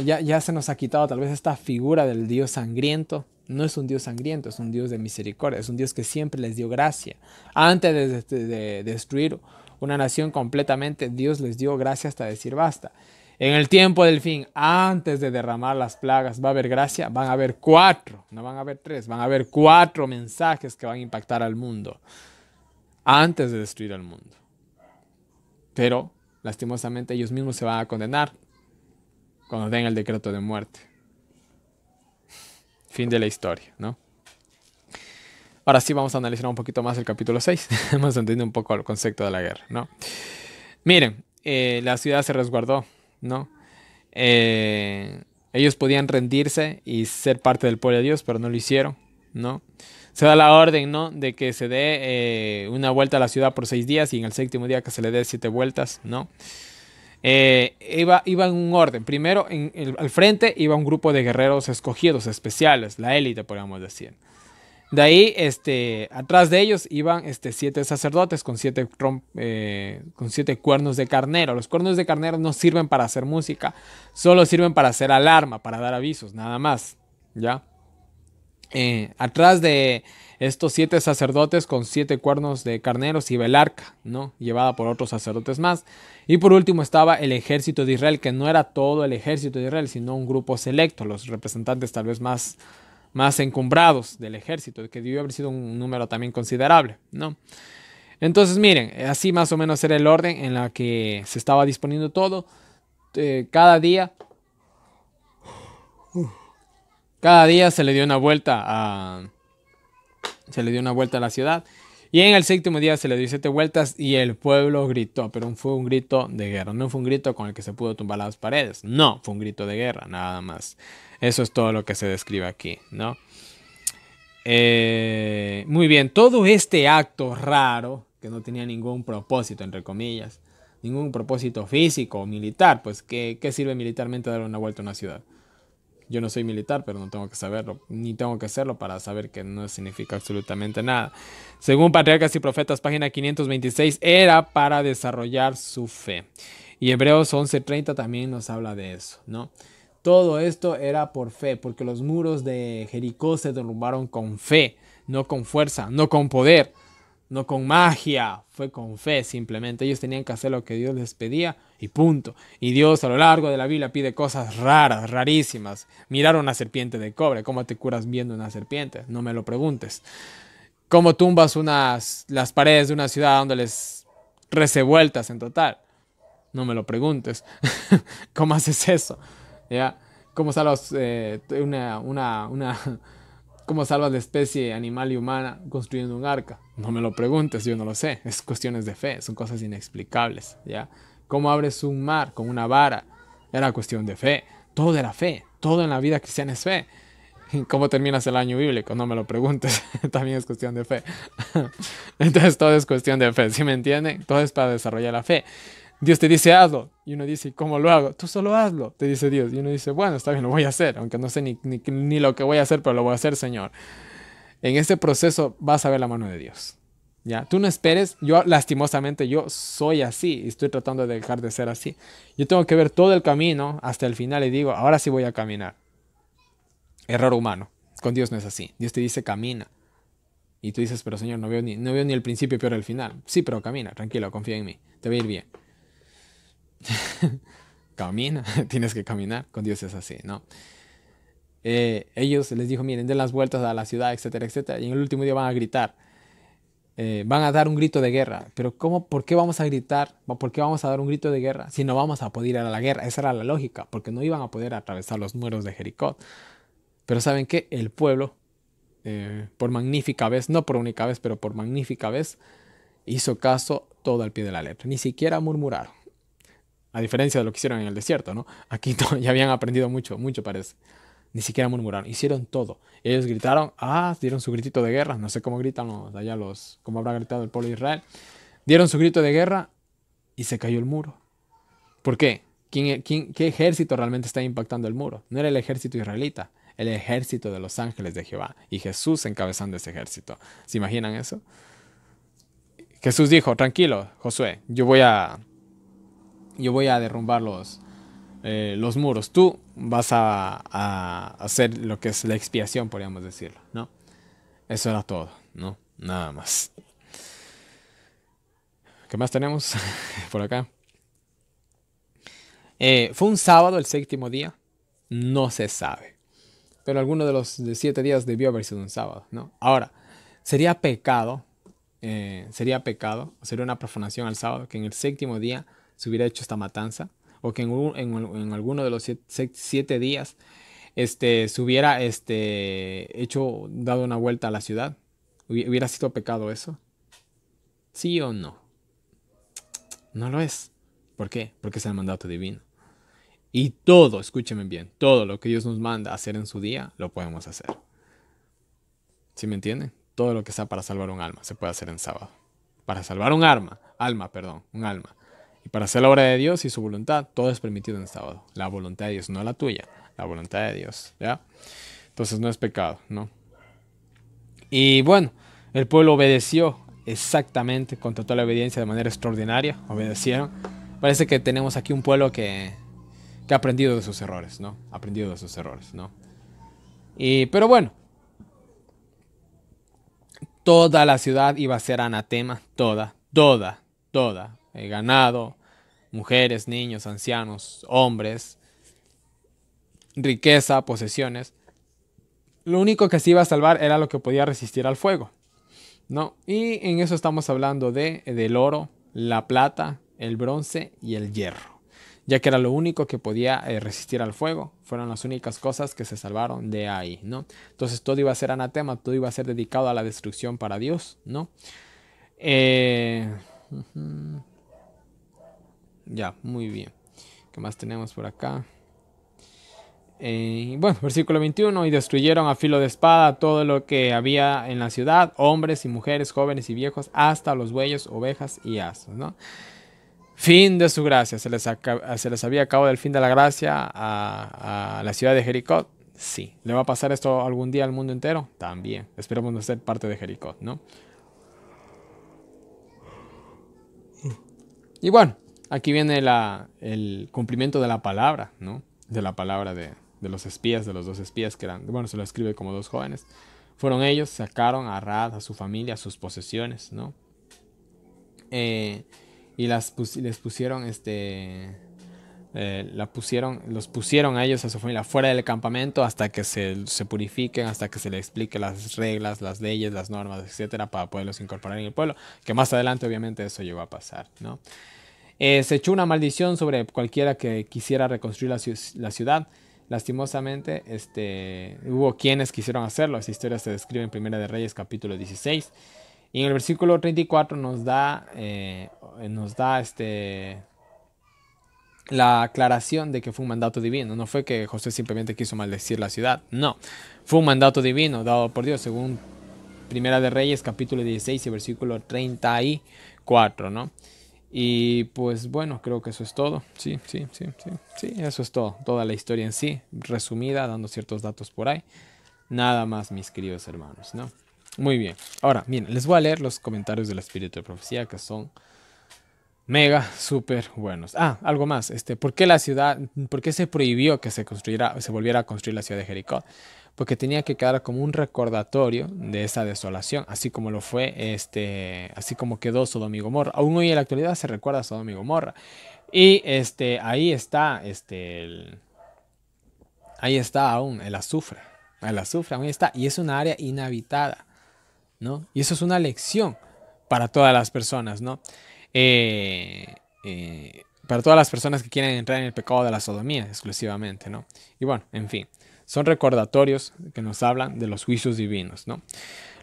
ya se nos ha quitado tal vez esta figura del Dios sangriento. No es un Dios sangriento, es un Dios de misericordia, es un Dios que siempre les dio gracia. Antes de destruir una nación completamente, Dios les dio gracia hasta decir basta. En el tiempo del fin, antes de derramar las plagas, ¿va a haber gracia? Van a haber 4, no van a haber 3, van a haber 4 mensajes que van a impactar al mundo antes de destruir al mundo. Pero, lastimosamente, ellos mismos se van a condenar cuando den el decreto de muerte. Fin de la historia, ¿no? Ahora sí vamos a analizar un poquito más el capítulo 6. Hemos entendido un poco el concepto de la guerra, ¿no? Miren, la ciudad se resguardó, ¿no? Ellos podían rendirse y ser parte del pueblo de Dios, pero no lo hicieron, ¿no? Se da la orden, ¿no?, de que se dé una vuelta a la ciudad por 6 días y en el 7º día que se le dé 7 vueltas, ¿no? Iba en un orden. Primero, al frente iba un grupo de guerreros escogidos, especiales, la élite, podríamos decir. De ahí, atrás de ellos iban 7 sacerdotes con 7 cuernos de carnero. Los cuernos de carnero no sirven para hacer música, solo sirven para hacer alarma, para dar avisos, nada más, ¿ya? Atrás de estos 7 sacerdotes con 7 cuernos de carneros iba el arca, ¿no?, llevada por otros sacerdotes más. Y por último estaba el ejército de Israel, que no era todo el ejército de Israel, sino un grupo selecto, los representantes tal vez más encumbrados del ejército, que debió haber sido un número también considerable, ¿no? Entonces miren, así más o menos era el orden en la que se estaba disponiendo todo. Cada día se le dio una vuelta a la ciudad. Y en el 7º día se le dio 7 vueltas y el pueblo gritó, pero fue un grito de guerra, no fue un grito con el que se pudo tumbar las paredes, no, fue un grito de guerra, nada más. Eso es todo lo que se describe aquí, ¿no? Muy bien, todo este acto raro, que no tenía ningún propósito, entre comillas, ningún propósito físico o militar, pues ¿qué sirve militarmente dar una vuelta a una ciudad? Yo no soy militar, pero no tengo que saberlo, ni tengo que hacerlo para saber que no significa absolutamente nada. Según Patriarcas y Profetas, página 526, era para desarrollar su fe. Y Hebreos 11:30 también nos habla de eso, ¿no? Todo esto era por fe, porque los muros de Jericó se derrumbaron con fe, no con fuerza, no con poder, no con magia, fue con fe simplemente. Ellos tenían que hacer lo que Dios les pedía y punto. Y Dios a lo largo de la Biblia pide cosas raras, rarísimas. Mirar una serpiente de cobre, ¿cómo te curas viendo una serpiente? No me lo preguntes. ¿Cómo tumbas las paredes de una ciudad dándoles 13 vueltas en total? No me lo preguntes. ¿Cómo haces eso? ¿Ya? ¿Cómo salvas ¿cómo salvas la especie animal y humana construyendo un arca? No me lo preguntes, yo no lo sé. Es cuestiones de fe, son cosas inexplicables, ¿ya? ¿Cómo abres un mar con una vara? Era cuestión de fe. Todo era fe. Todo en la vida cristiana es fe. ¿Cómo terminas el año bíblico? No me lo preguntes. También es cuestión de fe. Entonces todo es cuestión de fe, ¿sí me entienden? Todo es para desarrollar la fe. Dios te dice hazlo y uno dice ¿cómo lo hago? Tú solo hazlo, te dice Dios, y uno dice bueno, está bien, lo voy a hacer, aunque no sé ni lo que voy a hacer, pero lo voy a hacer, Señor. En este proceso vas a ver la mano de Dios, ¿ya? Tú no esperes. Yo lastimosamente yo soy así y estoy tratando de dejar de ser así. Yo tengo que ver todo el camino hasta el final y digo ahora sí voy a caminar. Error humano. Con Dios no es así. Dios te dice camina y tú dices pero Señor no veo ni el principio peor el final. Sí, pero camina, tranquilo, confía en mí, te va a ir bien. Camina, tienes que caminar, con Dios es así, ¿no? Ellos les dijo, miren, den las vueltas a la ciudad, etcétera, etcétera, y en el último día van a gritar, van a dar un grito de guerra, pero ¿cómo? ¿Por qué vamos a gritar? ¿Por qué vamos a dar un grito de guerra si no vamos a poder ir a la guerra? Esa era la lógica, porque no iban a poder atravesar los muros de Jericó. Pero ¿saben qué? El pueblo, por magnífica vez, no por única vez, pero por magnífica vez, hizo caso todo al pie de la letra, ni siquiera murmuraron. A diferencia de lo que hicieron en el desierto, ¿no? Aquí ya habían aprendido mucho, mucho parece. Ni siquiera murmuraron, hicieron todo. Ellos gritaron, dieron su gritito de guerra. No sé cómo gritan cómo habrá gritado el pueblo de Israel. Dieron su grito de guerra y se cayó el muro. ¿Por qué? ¿Qué ejército realmente está impactando el muro? No era el ejército israelita, el ejército de los ángeles de Jehová. Y Jesús encabezando ese ejército. ¿Se imaginan eso? Jesús dijo, tranquilo, Josué, yo voy a derrumbar los muros. Tú vas a hacer lo que es la expiación, podríamos decirlo, ¿no? Eso era todo, ¿no? Nada más. ¿Qué más tenemos por acá? ¿Fue un sábado el séptimo día? No se sabe. Pero alguno de los 7 días debió haber sido un sábado, ¿no? Ahora, sería una profanación al sábado que en el séptimo día se hubiera hecho esta matanza, o que en alguno de los 7 días se hubiera dado una vuelta a la ciudad. ¿Hubiera sido pecado eso? ¿Sí o no? No lo es. ¿Por qué? Porque es el mandato divino. Y todo, escúchenme bien, todo lo que Dios nos manda a hacer en su día, lo podemos hacer. ¿Sí me entienden? Todo lo que sea para salvar un alma se puede hacer en sábado. Para salvar un alma. Y para hacer la obra de Dios y su voluntad, todo es permitido en sábado. La voluntad de Dios, no la tuya, la voluntad de Dios, ¿ya? Entonces no es pecado, ¿no? Y bueno, el pueblo obedeció exactamente, con total obediencia, de manera extraordinaria, obedecieron. Parece que tenemos aquí un pueblo que ha aprendido de sus errores, ¿no? Pero bueno, toda la ciudad iba a ser anatema, toda. Ganado, mujeres, niños, ancianos, hombres, riqueza, posesiones. Lo único que se iba a salvar era lo que podía resistir al fuego, ¿no? Y en eso estamos hablando del oro, la plata, el bronce y el hierro, ya que era lo único que podía resistir al fuego. Fueron las únicas cosas que se salvaron de ahí, ¿no? Entonces todo iba a ser anatema, todo iba a ser dedicado a la destrucción para Dios, ¿no? Ya, muy bien. ¿Qué más tenemos por acá? Bueno, versículo 21. Y destruyeron a filo de espada todo lo que había en la ciudad, hombres y mujeres, jóvenes y viejos, hasta los bueyes, ovejas y asnos, ¿no? Fin de su gracia. Se les había acabado el fin de la gracia a la ciudad de Jericó. Sí. ¿Le va a pasar esto algún día al mundo entero? También. Esperemos no ser parte de Jericó, ¿no? Y bueno, aquí viene el cumplimiento de la palabra, ¿no? De la palabra de los espías, de los dos espías que eran, bueno, se lo escribe como dos jóvenes. Fueron ellos, sacaron a Arad, a su familia, a sus posesiones, ¿no? Y les pusieron, los pusieron a ellos, a su familia, fuera del campamento hasta que se purifiquen, hasta que se les explique las reglas, las leyes, las normas, etcétera, para poderlos incorporar en el pueblo, que más adelante obviamente eso llegó a pasar, ¿no? Se echó una maldición sobre cualquiera que quisiera reconstruir la ciudad. Lastimosamente, hubo quienes quisieron hacerlo. Esta historia se describe en Primera de Reyes, capítulo 16. Y en el versículo 34 nos da la aclaración de que fue un mandato divino. No fue que Josué simplemente quiso maldecir la ciudad. No, fue un mandato divino dado por Dios, según Primera de Reyes, capítulo 16 y versículo 34, ¿no? Y pues bueno, creo que eso es todo. Sí, eso es todo. Toda la historia en sí, resumida, dando ciertos datos por ahí. Nada más, mis queridos hermanos, ¿no? Muy bien. Ahora, miren, les voy a leer los comentarios del Espíritu de Profecía que son mega, súper buenos. Algo más. ¿Por qué se prohibió que se volviera a construir la ciudad de Jericó? Porque tenía que quedar como un recordatorio de esa desolación, así como lo fue, así como quedó Sodoma y Gomorra. Aún hoy en la actualidad se recuerda a Sodoma y Gomorra. Y ahí está, ahí está aún el azufre. El azufre aún está. Y es una área inhabitada, ¿no? Y eso es una lección para todas las personas, ¿no? Para todas las personas que quieren entrar en el pecado de la sodomía exclusivamente, ¿no? Y bueno, en fin, son recordatorios que nos hablan de los juicios divinos, ¿no?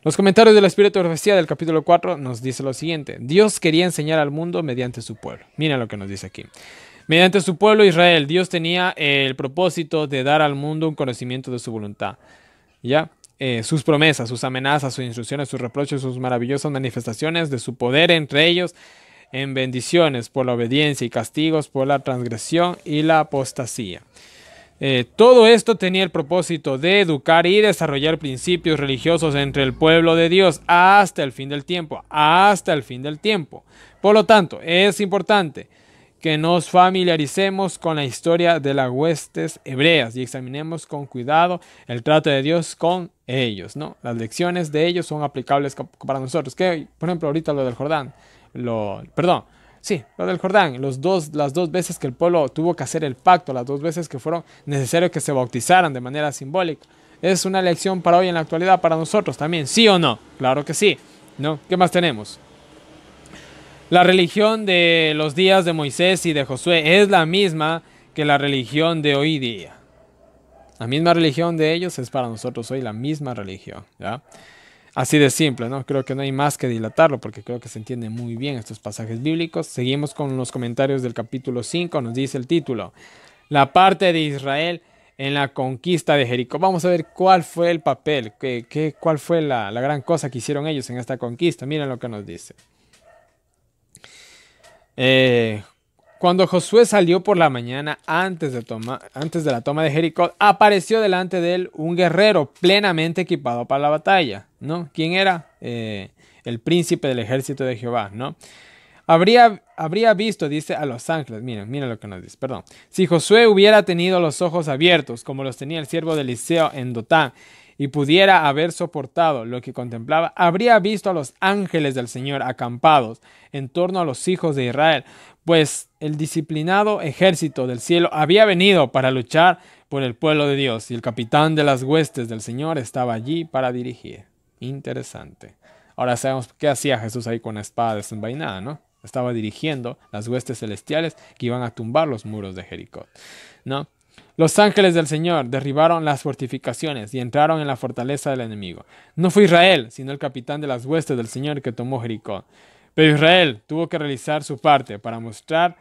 Los comentarios del Espíritu de Profecía del capítulo 4 nos dice lo siguiente: Dios quería enseñar al mundo mediante su pueblo. Miren lo que nos dice aquí. Mediante su pueblo Israel, Dios tenía el propósito de dar al mundo un conocimiento de su voluntad. ¿Ya? Sus promesas, sus amenazas, sus instrucciones, sus reproches, sus maravillosas manifestaciones de su poder entre ellos, en bendiciones por la obediencia y castigos por la transgresión y la apostasía. Todo esto tenía el propósito de educar y desarrollar principios religiosos entre el pueblo de Dios hasta el fin del tiempo, hasta el fin del tiempo. Por lo tanto, es importante que nos familiaricemos con la historia de las huestes hebreas y examinemos con cuidado el trato de Dios con ellos, ¿no? Las lecciones de ellos son aplicables para nosotros. Que, por ejemplo, ahorita lo del Jordán, lo del Jordán, las dos veces que el pueblo tuvo que hacer el pacto, las dos veces que fueron necesarios que se bautizaran de manera simbólica. Es una lección para hoy en la actualidad para nosotros también, ¿sí o no? Claro que sí, ¿no? ¿Qué más tenemos? La religión de los días de Moisés y de Josué es la misma que la religión de hoy día. La misma religión de ellos es para nosotros hoy la misma religión, ¿ya? Así de simple, ¿no? Creo que no hay más que dilatarlo porque creo que se entiende muy bien estos pasajes bíblicos. Seguimos con los comentarios del capítulo 5, nos dice el título: La parte de Israel en la conquista de Jericó. Vamos a ver cuál fue el papel, cuál fue la gran cosa que hicieron ellos en esta conquista. Miren lo que nos dice. Cuando Josué salió por la mañana antes de la toma de Jericó, apareció delante de él un guerrero plenamente equipado para la batalla, ¿no? ¿Quién era? El príncipe del ejército de Jehová, ¿no? Habría visto, dice, a los ángeles. Miren lo que nos dice, perdón. Si Josué hubiera tenido los ojos abiertos, como los tenía el siervo de Eliseo en Dotán, y pudiera haber soportado lo que contemplaba, habría visto a los ángeles del Señor acampados en torno a los hijos de Israel, pues el disciplinado ejército del cielo había venido para luchar por el pueblo de Dios, y el capitán de las huestes del Señor estaba allí para dirigir. Interesante. Ahora sabemos qué hacía Jesús ahí con la espada desenvainada, ¿no? Estaba dirigiendo las huestes celestiales que iban a tumbar los muros de Jericó, ¿no? Los ángeles del Señor derribaron las fortificaciones y entraron en la fortaleza del enemigo. No fue Israel, sino el capitán de las huestes del Señor que tomó Jericó. Pero Israel tuvo que realizar su parte para mostrar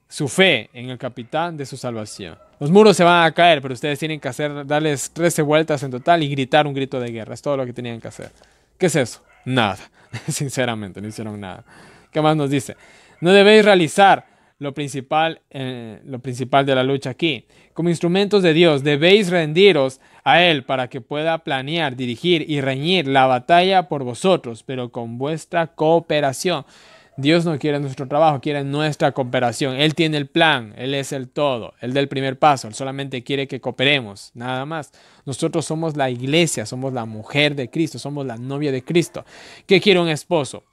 su fe en el capitán de su salvación. Los muros se van a caer, pero ustedes tienen que darles 13 vueltas en total y gritar un grito de guerra. Es todo lo que tenían que hacer. ¿Qué es eso? Nada. Sinceramente, no hicieron nada. ¿Qué más nos dice? No debéis realizar lo principal de la lucha aquí. Como instrumentos de Dios, debéis rendiros a Él para que pueda planear, dirigir y reñir la batalla por vosotros, pero con vuestra cooperación. Dios no quiere nuestro trabajo, quiere nuestra cooperación. Él tiene el plan, Él es el todo, Él da el primer paso, Él solamente quiere que cooperemos, nada más. Nosotros somos la iglesia, somos la mujer de Cristo, somos la novia de Cristo. ¿Qué quiere un esposo?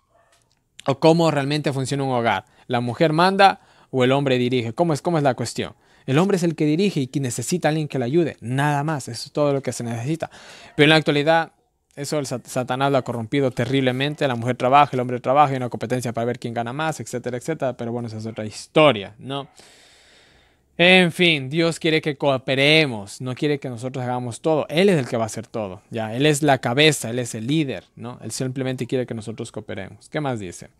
¿O cómo realmente funciona un hogar? ¿La mujer manda o el hombre dirige? ¿Cómo es la cuestión? El hombre es el que dirige y que necesita a alguien que le ayude, nada más, eso es todo lo que se necesita. Pero en la actualidad eso el Satanás lo ha corrompido terriblemente. La mujer trabaja, el hombre trabaja, hay una competencia para ver quién gana más, etcétera, etcétera. Pero bueno, esa es otra historia, ¿no? En fin, Dios quiere que cooperemos, no quiere que nosotros hagamos todo. Él es el que va a hacer todo, ¿ya? Él es la cabeza, Él es el líder, ¿no? Él simplemente quiere que nosotros cooperemos. ¿Qué más dice?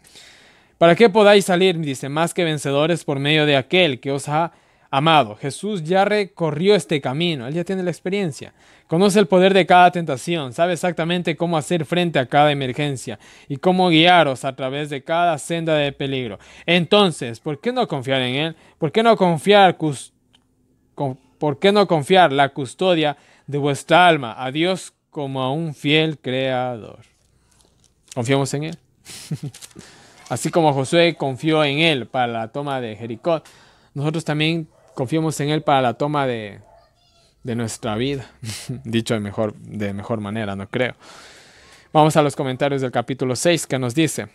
Para que podáis salir, dice, más que vencedores por medio de aquel que os ha amado. Jesús ya recorrió este camino, Él ya tiene la experiencia. Conoce el poder de cada tentación, sabe exactamente cómo hacer frente a cada emergencia y cómo guiaros a través de cada senda de peligro. Entonces, ¿por qué no confiar en Él? ¿Por qué no confiar, ¿por qué no confiar la custodia de vuestra alma a Dios como a un fiel creador? ¿Confiamos en Él? Así como Josué confió en Él para la toma de Jericó, nosotros también confiamos en Él para la toma de nuestra vida. Dicho de mejor manera, no creo. Vamos a los comentarios del capítulo 6 que nos dice: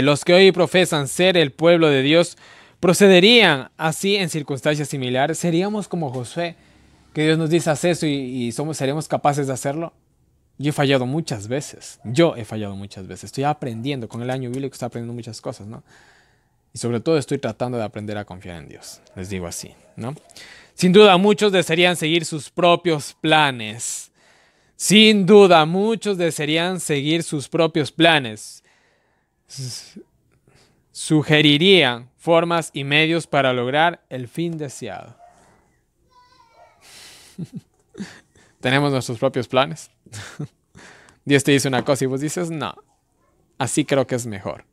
los que hoy profesan ser el pueblo de Dios procederían así en circunstancias similares. ¿Seríamos como Josué, que Dios nos dice haz eso y seremos capaces de hacerlo? Yo he fallado muchas veces. Estoy aprendiendo. Con el año bíblico estoy aprendiendo muchas cosas, ¿no? Y sobre todo estoy tratando de aprender a confiar en Dios. Les digo así, ¿no? Sin duda, muchos desearían seguir sus propios planes. Sin duda, muchos desearían seguir sus propios planes. Sugerirían formas y medios para lograr el fin deseado. ¿Tenemos nuestros propios planes? Dios te dice una cosa y vos dices, no, así creo que es mejor.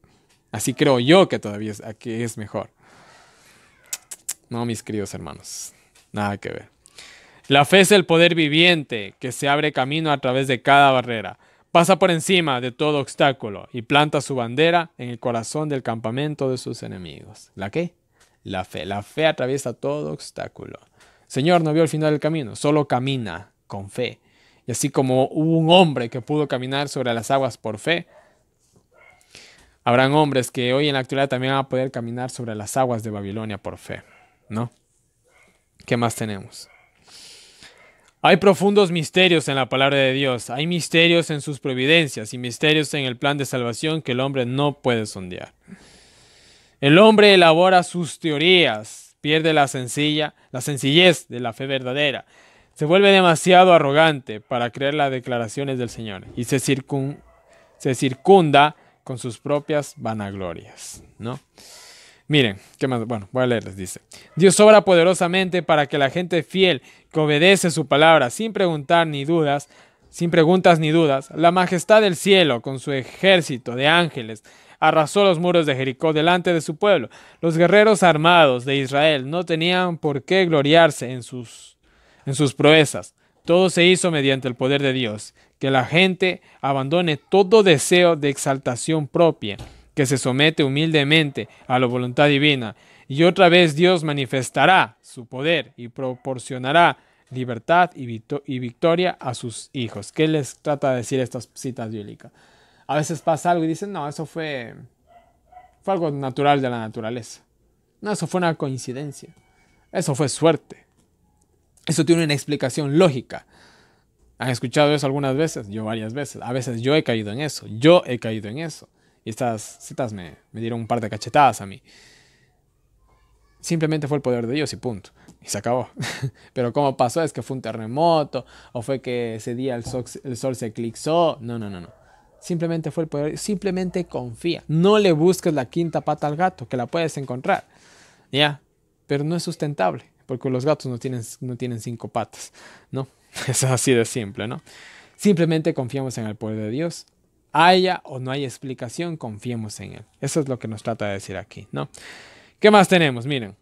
Así creo yo que todavía es mejor. No, mis queridos hermanos, nada que ver. La fe es el poder viviente que se abre camino a través de cada barrera, pasa por encima de todo obstáculo y planta su bandera en el corazón del campamento de sus enemigos. ¿La qué? La fe. La fe atraviesa todo obstáculo. Señor no vio el final del camino, solo camina con fe. Y así como hubo un hombre que pudo caminar sobre las aguas por fe, habrán hombres que hoy en la actualidad también van a poder caminar sobre las aguas de Babilonia por fe, ¿no? ¿Qué más tenemos? Hay profundos misterios en la palabra de Dios. Hay misterios en sus providencias y misterios en el plan de salvación que el hombre no puede sondear. El hombre elabora sus teorías, pierde la sencillez de la fe verdadera. Se vuelve demasiado arrogante para creer las declaraciones del Señor y se circunda con sus propias vanaglorias, ¿no? Miren, ¿qué más? Bueno, voy a leerles, dice. Dios obra poderosamente para que la gente fiel que obedece su palabra sin preguntas ni dudas, la majestad del cielo con su ejército de ángeles arrasó los muros de Jericó delante de su pueblo. Los guerreros armados de Israel no tenían por qué gloriarse en sus proezas. Todo se hizo mediante el poder de Dios. Que la gente abandone todo deseo de exaltación propia, que se somete humildemente a la voluntad divina. Y otra vez Dios manifestará su poder y proporcionará libertad y victoria a sus hijos. ¿Qué les trata de decir estas citas bíblicas? A veces pasa algo y dicen, no, eso fue algo natural de la naturaleza. No, eso fue una coincidencia. Eso fue suerte. Eso tiene una explicación lógica. ¿Han escuchado eso algunas veces? Yo varias veces. A veces yo he caído en eso. Y estas citas me dieron un par de cachetadas a mí. Simplemente fue el poder de Dios y punto. Y se acabó. Pero ¿cómo pasó? ¿Es que fue un terremoto? ¿O fue que ese día el sol se eclipsó? No. Simplemente fue el poder. Simplemente confía. No le busques la quinta pata al gato, que la puedes encontrar. ¿Ya? Pero no es sustentable. Porque los gatos no tienen 5 patas. ¿No? Es así de simple, ¿no? Simplemente confiamos en el poder de Dios. Haya o no haya explicación, confiemos en Él. Eso es lo que nos trata de decir aquí, ¿no? ¿Qué más tenemos? Miren.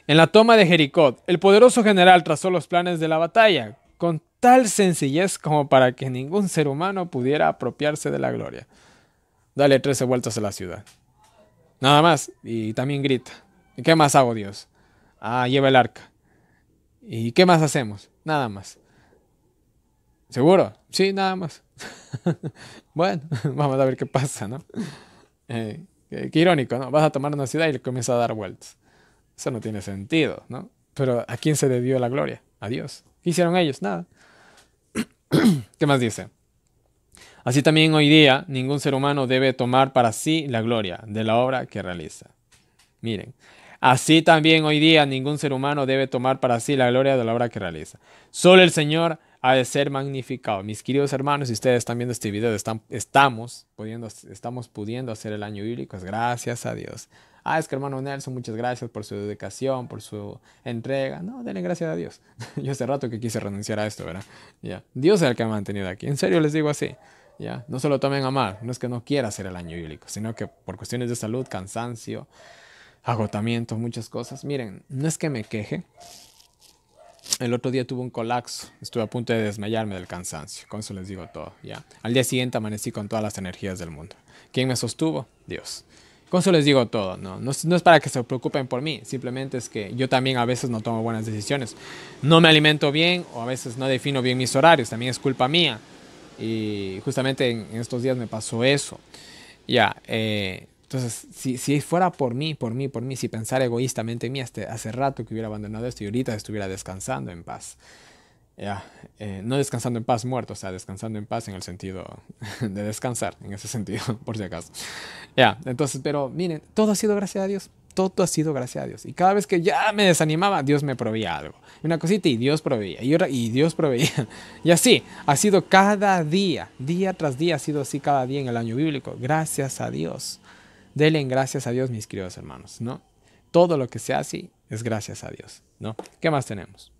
En la toma de Jericó, el poderoso general trazó los planes de la batalla con tal sencillez como para que ningún ser humano pudiera apropiarse de la gloria. Dale 13 vueltas a la ciudad. Nada más. Y también grita. ¿Y qué más hago, Dios? Ah, lleva el arca. ¿Y qué más hacemos? Nada más. ¿Seguro? Sí, nada más. Bueno, vamos a ver qué pasa, ¿no? Qué irónico, ¿no? Vas a tomar una ciudad y le comienza a dar vueltas. Eso no tiene sentido, ¿no? Pero ¿a quién se debió la gloria? A Dios. ¿Qué hicieron ellos? Nada. ¿Qué más dice? Así también hoy día ningún ser humano debe tomar para sí la gloria de la obra que realiza. Miren, así también hoy día ningún ser humano debe tomar para sí la gloria de la obra que realiza. Solo el Señor ha de ser magnificado. Mis queridos hermanos, si ustedes están viendo este video, estamos pudiendo hacer el año bíblico, es gracias a Dios. Ah, es que hermano Nelson, muchas gracias por su dedicación, por su entrega. No, denle gracias a Dios. Yo hace rato que quise renunciar a esto, ¿verdad? Ya. Dios es el que me ha mantenido aquí. En serio les digo así. Ya. No se lo tomen a mal. No es que no quiera hacer el año bíblico, sino que por cuestiones de salud, cansancio, agotamiento, muchas cosas. Miren, no es que me queje. El otro día tuve un colapso. Estuve a punto de desmayarme del cansancio. Con eso les digo todo, ¿ya? Al día siguiente amanecí con todas las energías del mundo. ¿Quién me sostuvo? Dios. Con eso les digo todo, ¿no? No es para que se preocupen por mí. Simplemente es que yo también a veces no tomo buenas decisiones. No me alimento bien o a veces no defino bien mis horarios. También es culpa mía. Y justamente en estos días me pasó eso. Ya, entonces, si fuera por mí, si pensara egoístamente en mí, hace rato que hubiera abandonado esto y ahorita estuviera descansando en paz. Ya, no descansando en paz muerto, o sea, descansando en paz en el sentido de descansar, en ese sentido, por si acaso. Ya, entonces, pero miren, todo ha sido gracias a Dios. Todo ha sido gracias a Dios. Y cada vez que ya me desanimaba, Dios me proveía algo. Una cosita y Dios proveía. Y Dios proveía. Y así, ha sido cada día, día tras día, ha sido así cada día en el año bíblico. Gracias a Dios. Denle gracias a Dios, mis queridos hermanos, ¿no? Todo lo que se hace es gracias a Dios, ¿no? ¿Qué más tenemos?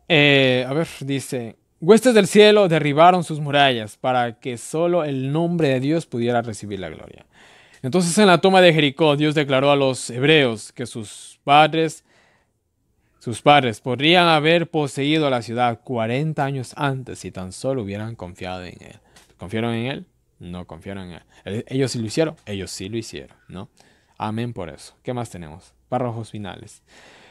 A ver, dice, huestes del cielo derribaron sus murallas para que solo el nombre de Dios pudiera recibir la gloria. Entonces en la toma de Jericó, Dios declaró a los hebreos que sus padres podrían haber poseído la ciudad 40 años antes si tan solo hubieran confiado en Él. ¿Confiaron en Él? No confiaron en Él. ¿Ellos sí lo hicieron? Ellos sí lo hicieron, ¿no? Amén por eso. ¿Qué más tenemos? Párrafos finales.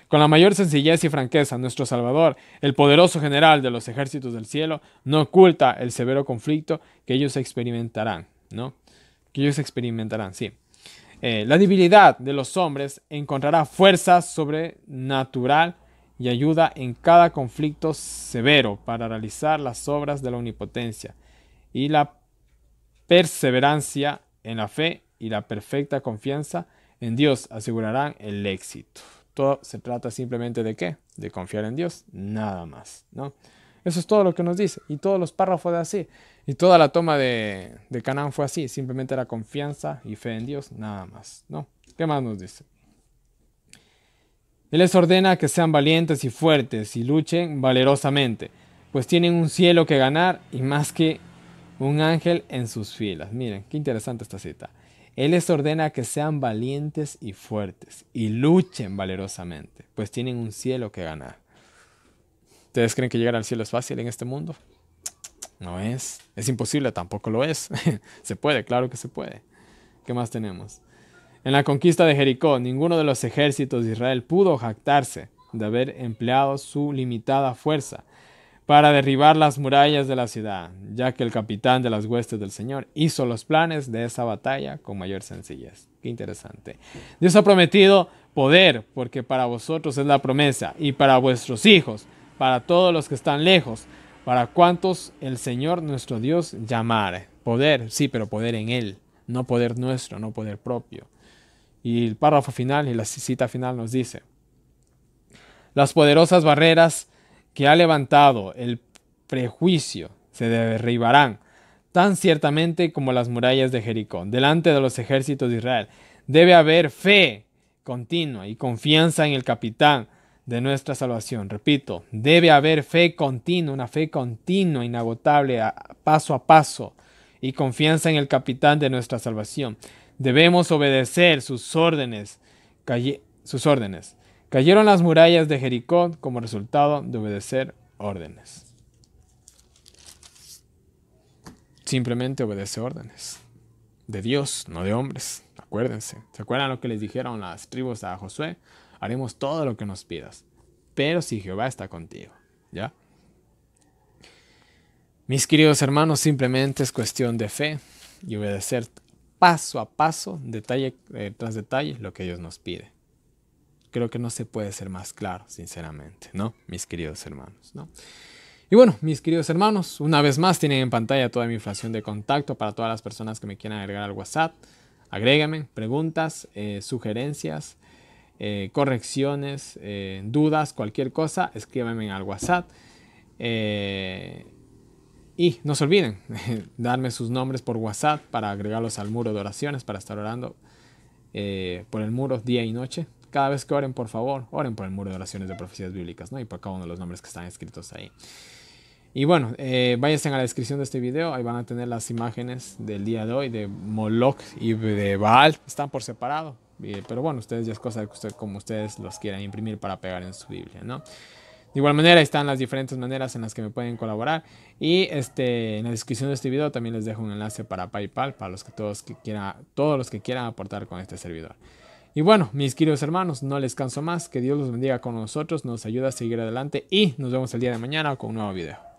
Con la mayor sencillez y franqueza, nuestro Salvador, el poderoso general de los ejércitos del cielo, no oculta el severo conflicto que ellos experimentarán, ¿no? Que ellos experimentarán, sí. La debilidad de los hombres encontrará fuerza sobrenatural y ayuda en cada conflicto severo para realizar las obras de la omnipotencia. Y la perseverancia en la fe y la perfecta confianza en Dios asegurarán el éxito. Todo se trata simplemente de ¿qué? De confiar en Dios, nada más, ¿no? Eso es todo lo que nos dice. Y todos los párrafos de así. Y toda la toma de Canaán fue así. Simplemente era confianza y fe en Dios, nada más, ¿no? ¿Qué más nos dice? Él les ordena que sean valientes y fuertes y luchen valerosamente, pues tienen un cielo que ganar y más que un ángel en sus filas. Miren, qué interesante esta cita. Él les ordena que sean valientes y fuertes y luchen valerosamente, pues tienen un cielo que ganar. ¿Ustedes creen que llegar al cielo es fácil en este mundo? No es. Es imposible, tampoco lo es. Se puede, claro que se puede. ¿Qué más tenemos? En la conquista de Jericó, ninguno de los ejércitos de Israel pudo jactarse de haber empleado su limitada fuerza para derribar las murallas de la ciudad, ya que el capitán de las huestes del Señor hizo los planes de esa batalla con mayor sencillez. Qué interesante. Dios ha prometido poder, porque para vosotros es la promesa, y para vuestros hijos, para todos los que están lejos, para cuantos el Señor nuestro Dios llamare. Poder, sí, pero poder en Él, no poder nuestro, no poder propio. Y el párrafo final y la cita final nos dice: las poderosas barreras que ha levantado el prejuicio se derribarán, tan ciertamente como las murallas de Jericó. Delante de los ejércitos de Israel debe haber fe continua y confianza en el capitán de nuestra salvación. Repito, debe haber fe continua, una fe continua, inagotable, paso a paso, y confianza en el capitán de nuestra salvación. Debemos obedecer sus órdenes. Cayeron las murallas de Jericó como resultado de obedecer órdenes. Simplemente obedece órdenes de Dios, no de hombres. Acuérdense. ¿Se acuerdan lo que les dijeron las tribus a Josué? Haremos todo lo que nos pidas, pero si Jehová está contigo, ¿ya? Mis queridos hermanos, simplemente es cuestión de fe y obedecer paso a paso, detalle tras detalle, lo que Dios nos pide. Creo que no se puede ser más claro, sinceramente, ¿no? Mis queridos hermanos, ¿no? Y bueno, mis queridos hermanos, una vez más tienen en pantalla toda mi información de contacto para todas las personas que me quieran agregar al WhatsApp. Agréguenme, preguntas, sugerencias, correcciones, dudas, cualquier cosa, escríbanme al WhatsApp. Y no se olviden darme sus nombres por WhatsApp para agregarlos al muro de oraciones, para estar orando por el muro día y noche. Cada vez que oren, por favor, oren por el muro de oraciones de profecías bíblicas, ¿no? Y por cada uno de los nombres que están escritos ahí. Y bueno, váyanse a la descripción de este video, ahí van a tener las imágenes del día de hoy de Moloch y de Baal, están por separado, pero bueno, ustedes ya es cosa de que como ustedes los quieran imprimir para pegar en su Biblia, ¿no? De igual manera, ahí están las diferentes maneras en las que me pueden colaborar. Y en la descripción de este video también les dejo un enlace para PayPal, para todos los que quieran aportar con este servidor. Y bueno, mis queridos hermanos, no les canso más. Que Dios los bendiga con nosotros, nos ayuda a seguir adelante y nos vemos el día de mañana con un nuevo video.